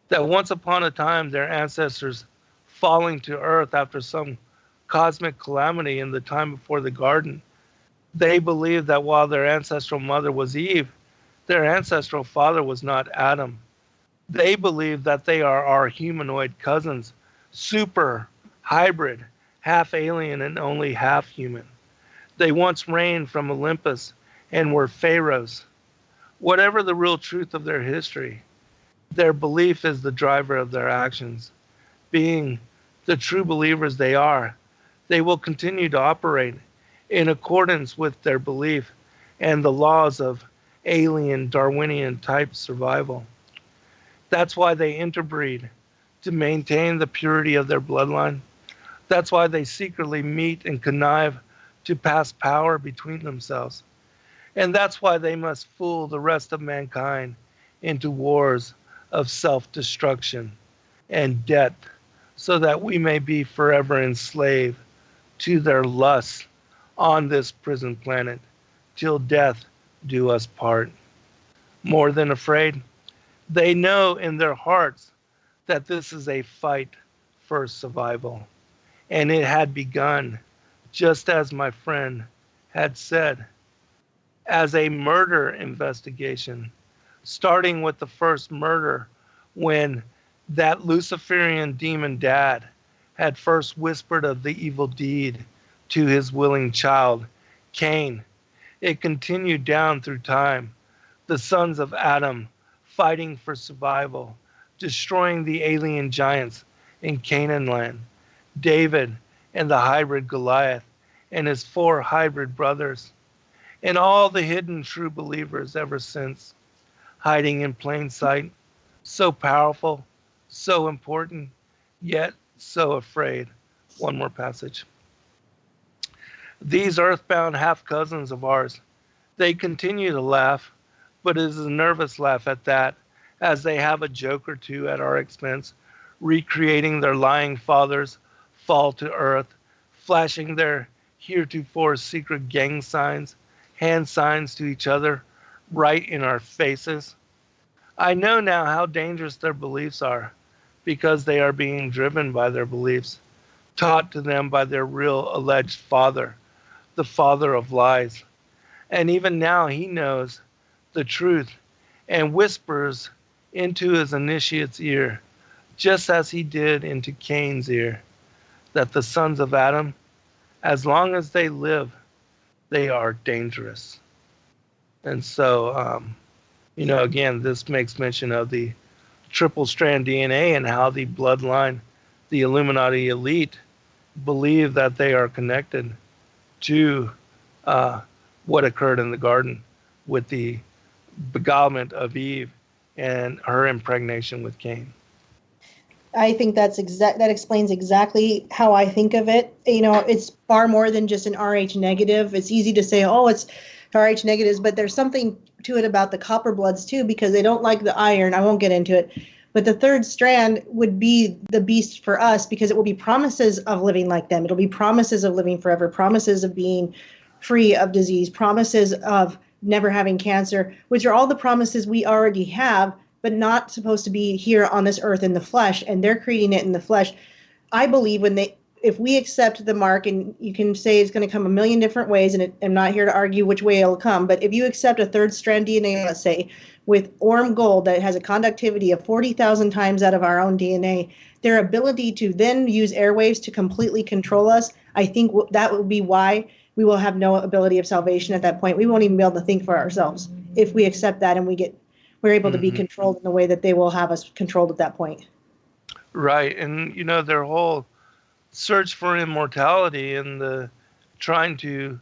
that once upon a time their ancestors falling to earth after some cosmic calamity in the time before the garden, they believed that while their ancestral mother was Eve, their ancestral father was not Adam. They believe that they are our humanoid cousins, super, hybrid, half alien and only half human. They once reigned from Olympus and were pharaohs. Whatever the real truth of their history, their belief is the driver of their actions. Being the true believers they are, they will continue to operate in accordance with their belief and the laws of alien Darwinian type survival. That's why they interbreed, to maintain the purity of their bloodline. That's why they secretly meet and connive to pass power between themselves. And that's why they must fool the rest of mankind into wars of self-destruction and death, so that we may be forever enslaved to their lusts on this prison planet, till death do us part. More than afraid, they know in their hearts that this is a fight for survival. And it had begun, just as my friend had said, as a murder investigation, starting with the first murder when that Luciferian demon dad had first whispered of the evil deed to his willing child, Cain. It continued down through time. The sons of Adam fighting for survival, destroying the alien giants in Canaan land. David and the hybrid Goliath and his 4 hybrid brothers. And all the hidden true believers ever since, hiding in plain sight, so powerful, so important, yet so afraid. One more passage. These earthbound half-cousins of ours, they continue to laugh, but it is a nervous laugh at that, as they have a joke or two at our expense, recreating their lying fathers' fall to earth, flashing their heretofore secret gang signs, hand signs to each other, right in our faces. I know now how dangerous their beliefs are, because they are being driven by their beliefs, taught to them by their real alleged father, the father of lies. And even now he knows the truth and whispers into his initiate's ear, just as he did into Cain's ear, that the sons of Adam, as long as they live, they are dangerous. And so, again, this makes mention of the triple strand DNA and how the bloodline, the Illuminati elite, believe that they are connected to what occurred in the garden with the beguilement of Eve and her impregnation with Cain. I think that explains exactly how I think of it. It's far more than just an Rh negative. It's easy to say, oh, it's Rh negatives, but there's something to it about the copper bloods too, because they don't like the iron. I won't get into it. But the third strand would be the beast for us, because it will be promises of living like them. It'll be promises of living forever, promises of being free of disease, promises of never having cancer, which are all the promises we already have, but not supposed to be here on this earth in the flesh, and they're creating it in the flesh. I believe if we accept the mark, and you can say it's going to come a million different ways, and I'm not here to argue which way it'll come, but if you accept a third strand DNA, let's say, with Orm gold that has a conductivity of 40,000 times out of our own DNA, their ability to then use airwaves to completely control us, I think that would be why we will have no ability of salvation at that point. We won't even be able to think for ourselves if we accept that and we're able to be controlled in the way that they will have us controlled at that point. Right. And, their whole search for immortality and the trying to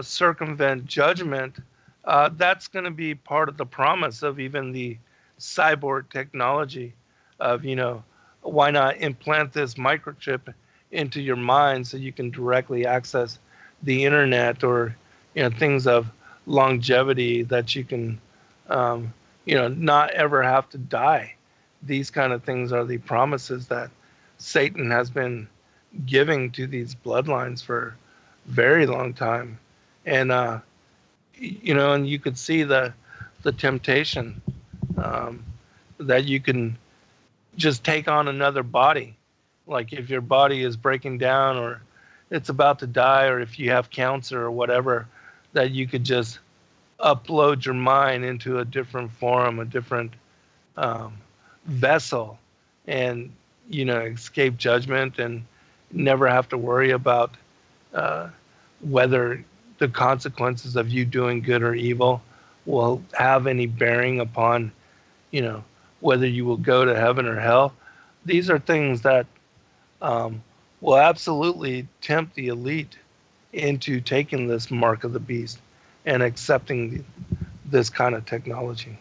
circumvent judgment, that's going to be part of the promise of even the cyborg technology of, why not implant this microchip into your mind so you can directly access the internet, or, things of longevity that you can, not ever have to die. These kind of things are the promises that Satan has been giving to these bloodlines for a very long time. And, and you could see the temptation that you can just take on another body. Like if your body is breaking down or it's about to die, or if you have cancer or whatever, that you could just upload your mind into a different form, a different vessel, and escape judgment and never have to worry about whether the consequences of you doing good or evil will have any bearing upon whether you will go to heaven or hell. These are things that will absolutely tempt the elite into taking this mark of the beast and accepting this kind of technology.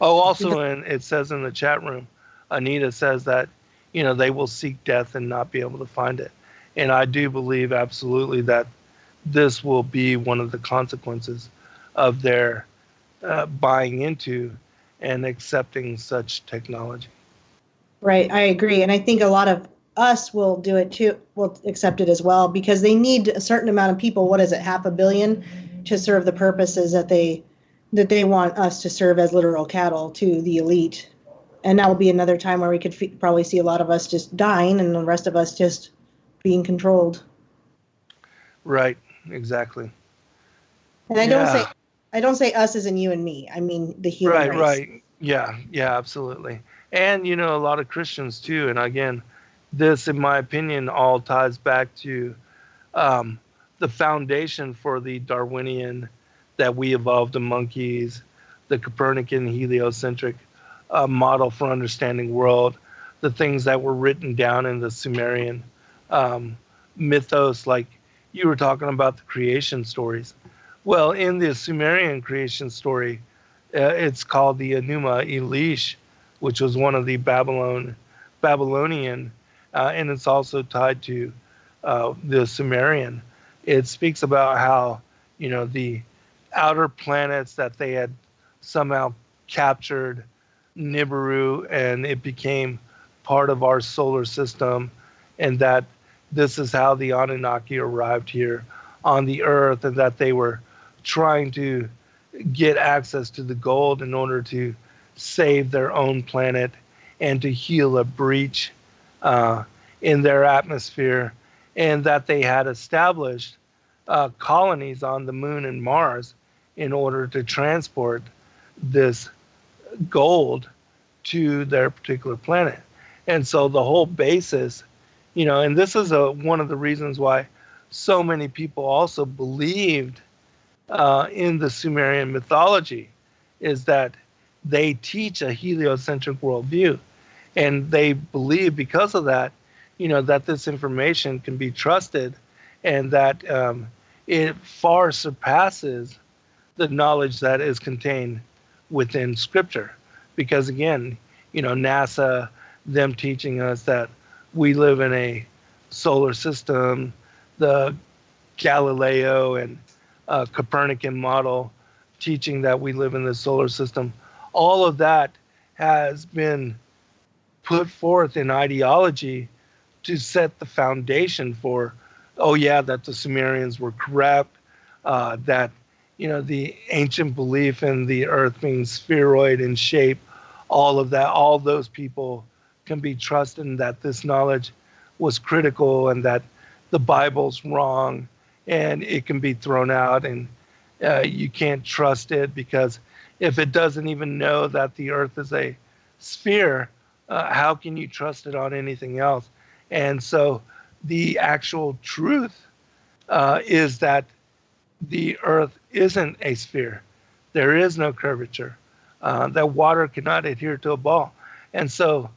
Oh, also, and it says in the chat room, Anita says that, they will seek death and not be able to find it. And I do believe absolutely that this will be one of the consequences of their buying into and accepting such technology. Right, I agree. And I think a lot of us will do it too, will accept it as well, because they need a certain amount of people, what is it, 500 million, to serve the purposes that they want us to serve as literal cattle to the elite. And that will be another time where we could probably see a lot of us just dying and the rest of us just being controlled. Right, exactly. And I don't say us as in you and me. I mean the human race. Right. Yeah, absolutely. And, a lot of Christians too. And again, this, in my opinion, all ties back to the foundation for the Darwinian, that we evolved the monkeys, the Copernican heliocentric model for understanding world, the things that were written down in the Sumerian mythos, like you were talking about the creation stories. Well, in the Sumerian creation story, it's called the Enuma Elish, which was one of the Babylonian, and it's also tied to the Sumerian. It speaks about how, the outer planets that they had somehow captured Nibiru, and it became part of our solar system, and that this is how the Anunnaki arrived here on the earth, and that they were trying to get access to the gold in order to save their own planet and to heal a breach in their atmosphere, and that they had established colonies on the moon and Mars in order to transport this gold to their particular planet. And so the whole basis, and this is one of the reasons why so many people also believed in the Sumerian mythology, is that they teach a heliocentric worldview, and they believe because of that, that this information can be trusted, and that it far surpasses the knowledge that is contained within Scripture. Because again, NASA, them teaching us that we live in a solar system, the Galileo and Copernican model teaching that we live in the solar system, all of that has been put forth in ideology to set the foundation for, that the Sumerians were correct, that, the ancient belief in the earth being spheroid in shape, all of that, all those people can be trusted, and that this knowledge was critical, and that the Bible's wrong and it can be thrown out, and you can't trust it, because if it doesn't even know that the earth is a sphere, how can you trust it on anything else? And so the actual truth is that the Earth isn't a sphere. There is no curvature. That water cannot adhere to a ball. And so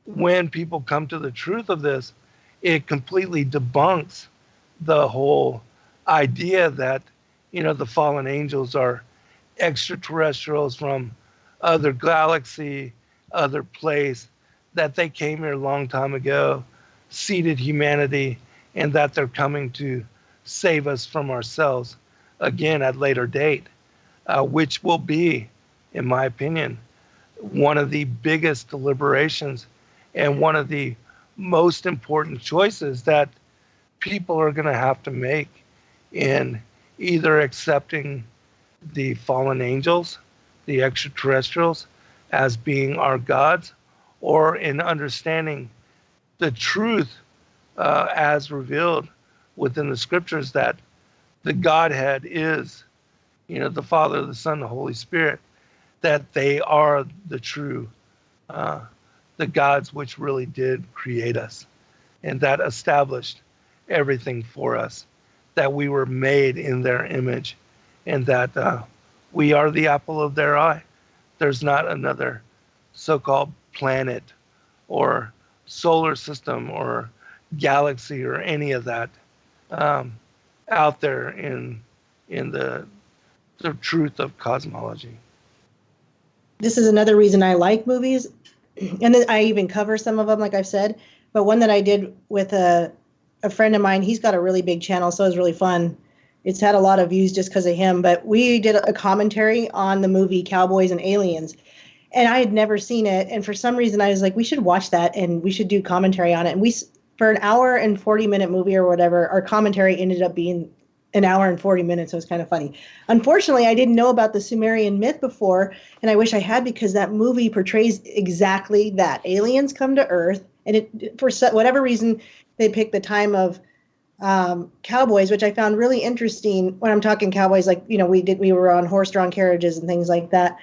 when people come to the truth of this, it completely debunks the whole idea that, the fallen angels are extraterrestrials from other galaxy, other place, that they came here a long time ago, seeded humanity, and that they're coming to save us from ourselves again at later date, which will be, in my opinion, one of the biggest deliberations and one of the most important choices that people are going to have to make in either accepting the fallen angels, the extraterrestrials, as being our gods, or in understanding the truth as revealed within the scriptures that the Godhead is, the Father, the Son, the Holy Spirit, that they are the true, the gods which really did create us and that established everything for us, that we were made in their image and that we are the apple of their eye. There's not another so-called planet or solar system or galaxy or any of that out there in the truth of cosmology. This is another reason I like movies, and then I even cover some of them, like I've said. But one that I did with a friend of mine, he's got a really big channel, so it was really fun. It's had a lot of views just because of him. But we did a commentary on the movie Cowboys and Aliens, and I had never seen it. And for some reason, I was like, we should watch that, and we should do commentary on it. And for an hour and 40-minute movie or whatever, our commentary ended up being an hour and 40 minutes. It was kind of funny. Unfortunately, I didn't know about the Sumerian myth before, and I wish I had, because that movie portrays exactly that. Aliens come to Earth, and for whatever reason, they picked the time of cowboys, which I found really interesting. When I'm talking cowboys, like, we were on horse-drawn carriages and things like that.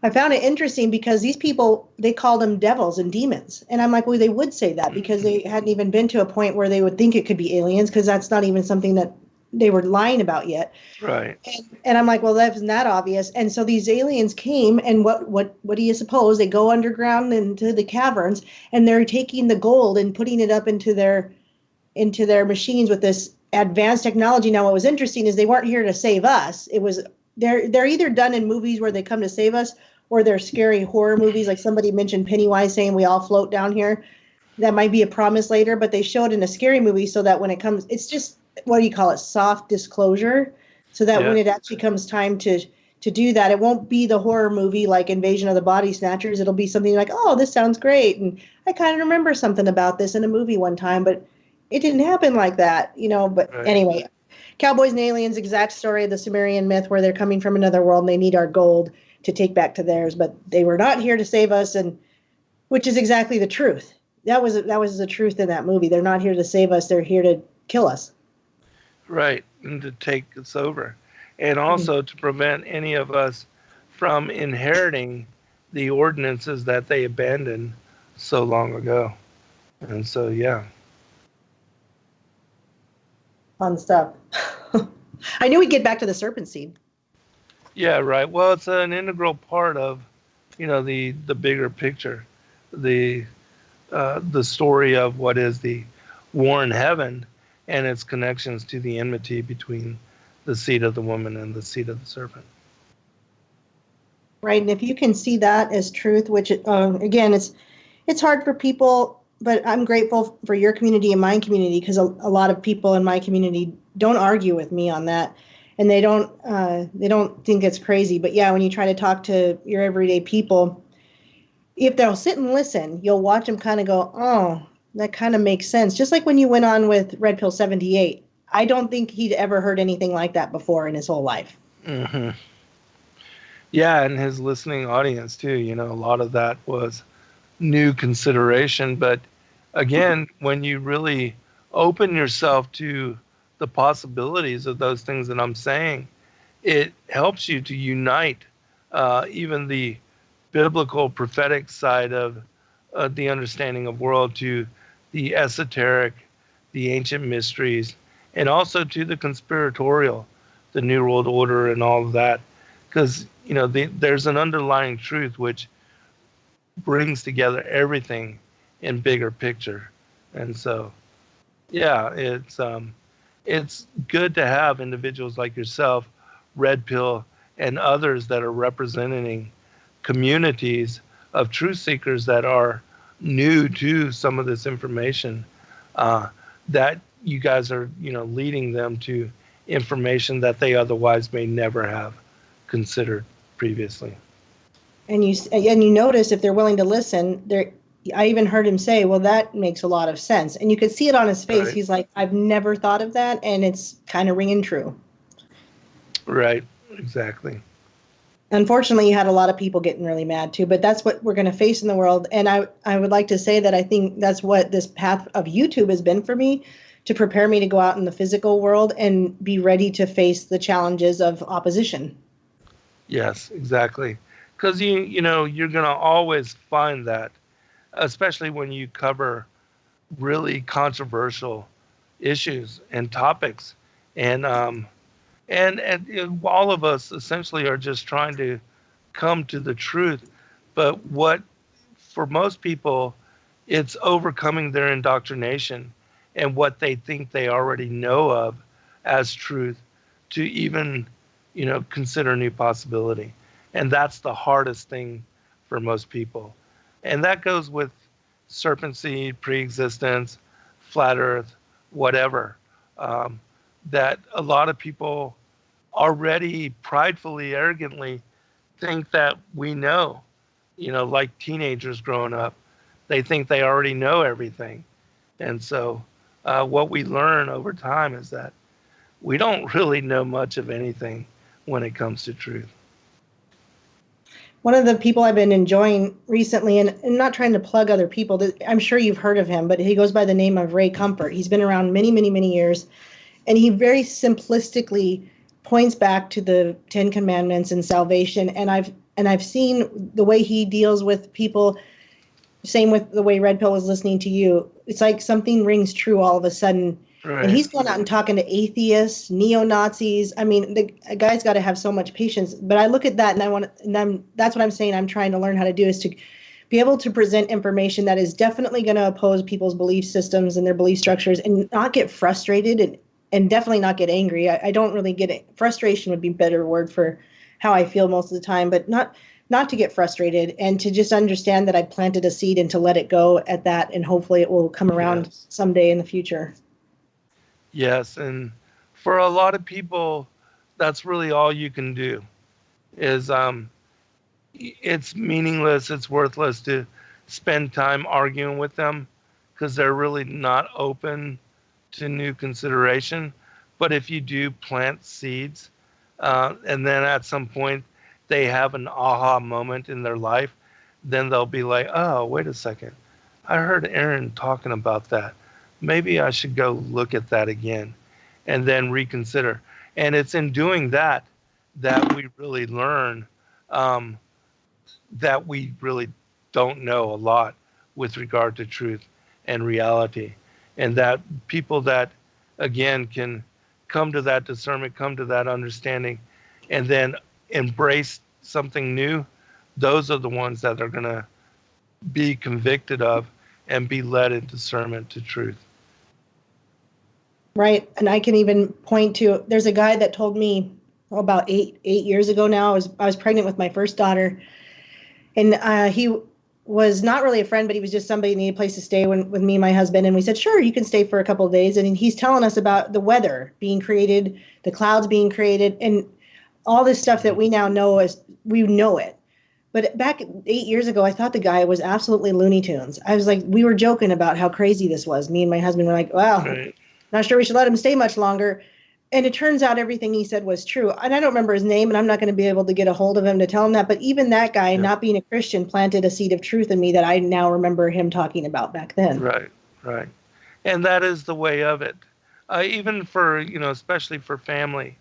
I found it interesting because these people, they called them devils and demons. And I'm like, well, they would say that because they hadn't even been to a point where they would think it could be aliens, because that's not even something that they were lying about yet. Right. And I'm like, well, that's not obvious. And so these aliens came, and what do you suppose? They go underground into the caverns, and they're taking the gold and putting it up into their machines with this advanced technology. Now, what was interesting is they weren't here to save us. They're either done in movies where they come to save us, or they're scary horror movies. Like somebody mentioned Pennywise saying we all float down here. That might be a promise later, but they show it in a scary movie so that when it comes, it's just, what do you call it? Soft disclosure. So that when it actually comes time to do that, it won't be the horror movie like Invasion of the Body Snatchers. It'll be something like, oh, this sounds great. And I kind of remember something about this in a movie one time, but it didn't happen like that, But anyway, Cowboys and Aliens, exact story of the Sumerian myth where they're coming from another world and they need our gold to take back to theirs, but they were not here to save us, and which is exactly the truth. That was the truth in that movie. They're not here to save us. They're here to kill us. Right, and to take us over. And also to prevent any of us from inheriting the ordinances that they abandoned so long ago. And so, yeah. Fun stuff. I knew we'd get back to the serpent seed. Yeah, right. Well, it's an integral part of, the bigger picture, the story of what is the war in heaven and its connections to the enmity between the seed of the woman and the seed of the serpent. Right, and if you can see that as truth, which again, it's hard for people, but I'm grateful for your community and my community, because a lot of people in my community don't argue with me on that. And they don't think it's crazy. But yeah, when you try to talk to your everyday people, if they'll sit and listen, you'll watch them kind of go, oh, that kind of makes sense. Just like when you went on with Red Pill 78. I don't think he'd ever heard anything like that before in his whole life. Mm-hmm. Yeah, and his listening audience too. A lot of that was new consideration. But again, when you really open yourself to the possibilities of those things that I'm saying, it helps you to unite even the biblical prophetic side of the understanding of world to the esoteric, the ancient mysteries, and also to the conspiratorial, the New World Order and all of that, because there's an underlying truth which brings together everything in bigger picture. And so, yeah, it's good to have individuals like yourself, Red Pill, and others that are representing communities of truth seekers that are new to some of this information, that you guys are leading them to information that they otherwise may never have considered previously. And you notice if they're willing to listen, I even heard him say, well, that makes a lot of sense. And you could see it on his face. Right. He's like, I've never thought of that. And it's kind of ringing true. Right. Exactly. Unfortunately, you had a lot of people getting really mad too, but that's what we're going to face in the world. And I would like to say that I think that's what this path of YouTube has been for me, to prepare me to go out in the physical world and be ready to face the challenges of opposition. Yes, exactly. Because you're going to always find that, especially when you cover really controversial issues and topics, and all of us essentially are just trying to come to the truth. But for most people, it's overcoming their indoctrination and what they think they already know of as truth, to even consider new possibility. And that's the hardest thing for most people. And that goes with serpent seed, pre-existence, flat earth, whatever. That a lot of people already pridefully, arrogantly think that we know, like teenagers growing up, they think they already know everything. And so what we learn over time is that we don't really know much of anything when it comes to truth. One of the people I've been enjoying recently, and not trying to plug other people, I'm sure you've heard of him, but he goes by the name of Ray Comfort. He's been around many, many, many years, and he very simplistically points back to the Ten Commandments and salvation. And I've seen the way he deals with people. Same with the way Red Pill was listening to you. It's like something rings true all of a sudden. Right. And he's going out and talking to atheists, neo-Nazis. I mean, the guy's got to have so much patience. But I look at that and that's what I'm saying I'm trying to learn how to do, is to be able to present information that is definitely going to oppose people's belief systems and their belief structures, and not get frustrated and definitely not get angry. I don't really get it. Frustration would be a better word for how I feel most of the time, but not to get frustrated, and to just understand that I planted a seed and to let it go at that, and hopefully it will come around someday in the future. Yes, and for a lot of people, that's really all you can do. Is it's meaningless, it's worthless to spend time arguing with them, because they're really not open to new consideration. But if you do plant seeds, and then at some point they have an aha moment in their life, then they'll be like, oh, wait a second, I heard Erin talking about that. Maybe I should go look at that again, and then reconsider. And it's in doing that we really learn that we really don't know a lot with regard to truth and reality. And that people that, again, can come to that discernment, come to that understanding, and then embrace something new, those are the ones that are going to be convicted of and be led in discernment to truth. Right. And I can even point to, there's a guy that told me about eight years ago now, I was pregnant with my first daughter, and he was not really a friend, but he was just somebody who needed a place to stay with me and my husband. And we said, sure, you can stay for a couple of days. And he's telling us about the weather being created, the clouds being created, and all this stuff that we now know as we know it. But back 8 years ago, I thought the guy was absolutely Looney Tunes. I was like, we were joking about how crazy this was. Me and my husband were like, well, right. Not sure we should let him stay much longer. And it turns out everything he said was true. And I don't remember his name, and I'm not going to be able to get a hold of him to tell him that. But even that guy, not being a Christian, planted a seed of truth in me that I now remember him talking about back then. Right, right. And that is the way of it. Even for, especially for family,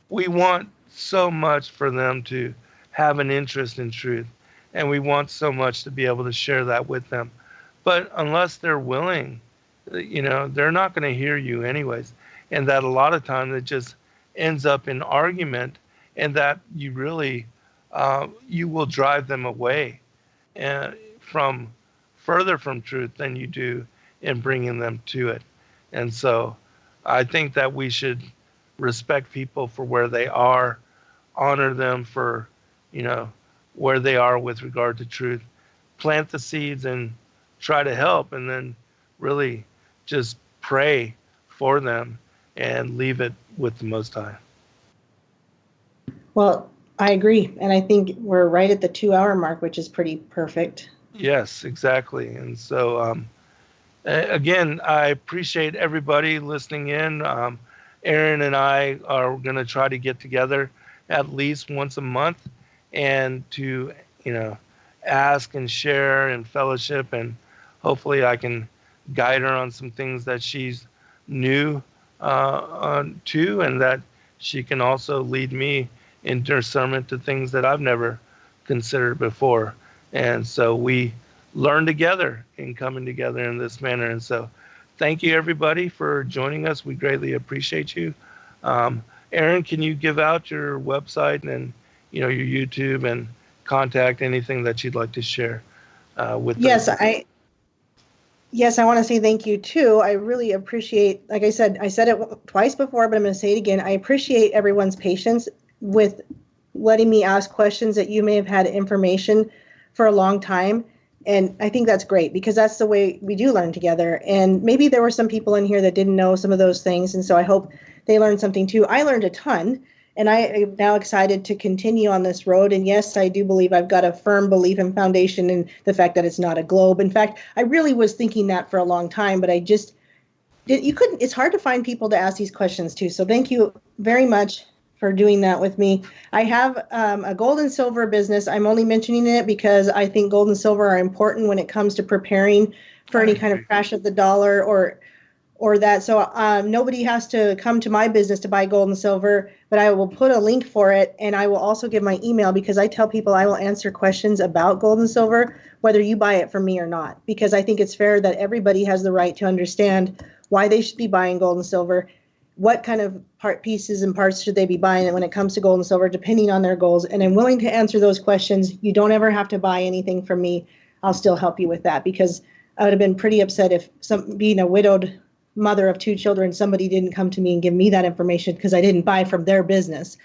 we want so much for them to have an interest in truth, and we want so much to be able to share that with them. But unless they're willing they're not going to hear you anyways. And that a lot of times it just ends up in argument, and that you really, you will drive them away from further from truth than you do in bringing them to it. And so I think that we should respect people for where they are, honor them for, where they are with regard to truth, plant the seeds and try to help, and then really just pray for them and leave it with the Most High. Well, I agree. And I think we're right at the 2-hour mark, which is pretty perfect. Yes, exactly. And so, again, I appreciate everybody listening in. Erin and I are going to try to get together at least once a month and to, ask and share and fellowship, and hopefully I can guide her on some things that she's new to, and that she can also lead me in discernment to things that I've never considered before. And so we learn together in coming together in this manner. And so thank you, everybody, for joining us. We greatly appreciate you. Erin, can you give out your website and, your YouTube and contact, anything that you'd like to share with Yes, us? Yes, I want to say thank you too. I really appreciate, like I said it twice before, but I'm going to say it again. I appreciate everyone's patience with letting me ask questions that you may have had information for a long time. And I think that's great, because that's the way we do learn together. And maybe there were some people in here that didn't know some of those things. And so I hope they learned something too. I learned a ton, and I am now excited to continue on this road. And yes, I do believe I've got a firm belief and foundation in the fact that it's not a globe. In fact, I really was thinking that for a long time, but it's hard to find people to ask these questions to. So thank you very much for doing that with me. I have a gold and silver business. I'm only mentioning it because I think gold and silver are important when it comes to preparing for any kind of crash of the dollar or that. So nobody has to come to my business to buy gold and silver, but I will put a link for it, and I will also give my email, because I tell people I will answer questions about gold and silver, whether you buy it from me or not, because I think it's fair that everybody has the right to understand why they should be buying gold and silver, what kind of pieces and parts should they be buying when it comes to gold and silver, depending on their goals. And I'm willing to answer those questions. You don't ever have to buy anything from me. I'll still help you with that, because I would have been pretty upset if being a widowed mother of 2 children, somebody didn't come to me and give me that information because I didn't buy from their business.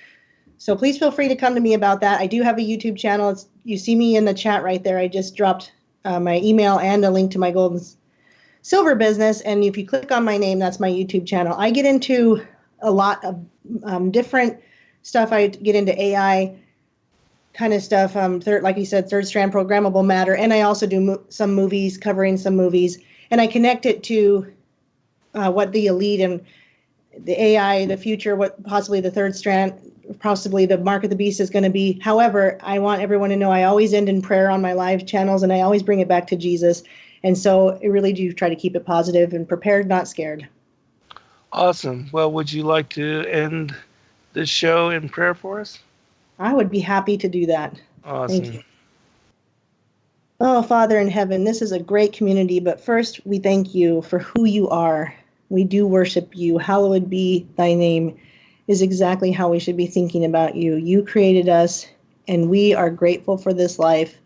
So please feel free to come to me about that. I do have a YouTube channel. You see me in the chat right there. I just dropped my email and a link to my gold and silver business. And if you click on my name, that's my YouTube channel. I get into a lot of different stuff. I get into AI kind of stuff. Like you said, third strand programmable matter. And I also do some movies, covering some movies. And I connect it to what the elite and the AI, the future, what possibly the third strand, possibly the mark of the beast is going to be. However, I want everyone to know I always end in prayer on my live channels, and I always bring it back to Jesus. And so I really do try to keep it positive and prepared, not scared. Awesome. Well, would you like to end this show in prayer for us? I would be happy to do that. Awesome. Thank you. Oh, Father in heaven, this is a great community, but first we thank you for who you are. We do worship you. Hallowed be thy name is exactly how we should be thinking about you. You created us, and we are grateful for this life.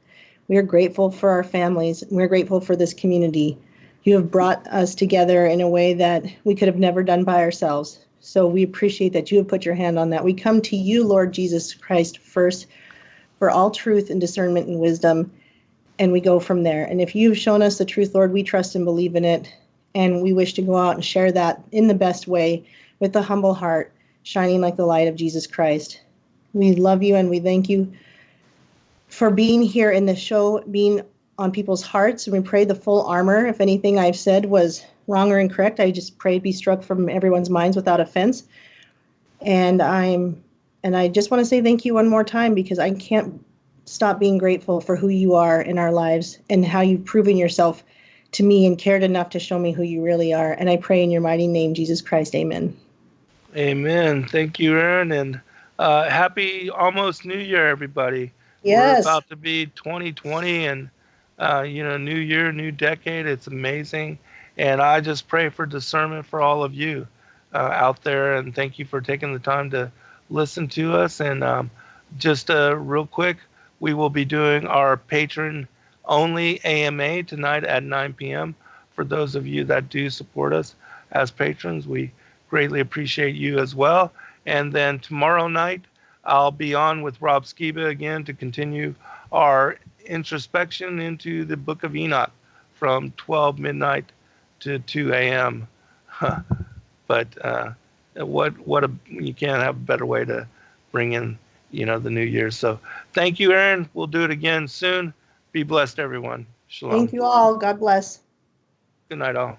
We are grateful for our families. We're grateful for this community. You have brought us together in a way that we could have never done by ourselves. So we appreciate that you have put your hand on that. We come to you, Lord Jesus Christ, first for all truth and discernment and wisdom, and we go from there. And if you've shown us the truth, Lord, we trust and believe in it, and we wish to go out and share that in the best way with a humble heart, shining like the light of Jesus Christ. We love you, and we thank you for being here in the show, being on people's hearts. And we pray the full armor. If anything I've said was wrong or incorrect, I just pray it be struck from everyone's minds without offense. And I just want to say thank you one more time, because I can't stop being grateful for who you are in our lives and how you've proven yourself to me and cared enough to show me who you really are. And I pray in your mighty name, Jesus Christ. Amen. Amen. Thank you, Erin. And happy almost New Year, everybody. Yes. We're about to be 2020, and new year, new decade. It's amazing. And I just pray for discernment for all of you out there. And thank you for taking the time to listen to us. And just real quick, we will be doing our patron only AMA tonight at 9 p.m. For those of you that do support us as patrons, we greatly appreciate you as well. And then tomorrow night, I'll be on with Rob Skiba again to continue our introspection into the Book of Enoch from 12 midnight to 2 a.m. But you can't have a better way to bring in, the new year. So thank you, Erin. We'll do it again soon. Be blessed, everyone. Shalom. Thank you all. God bless. Good night, all.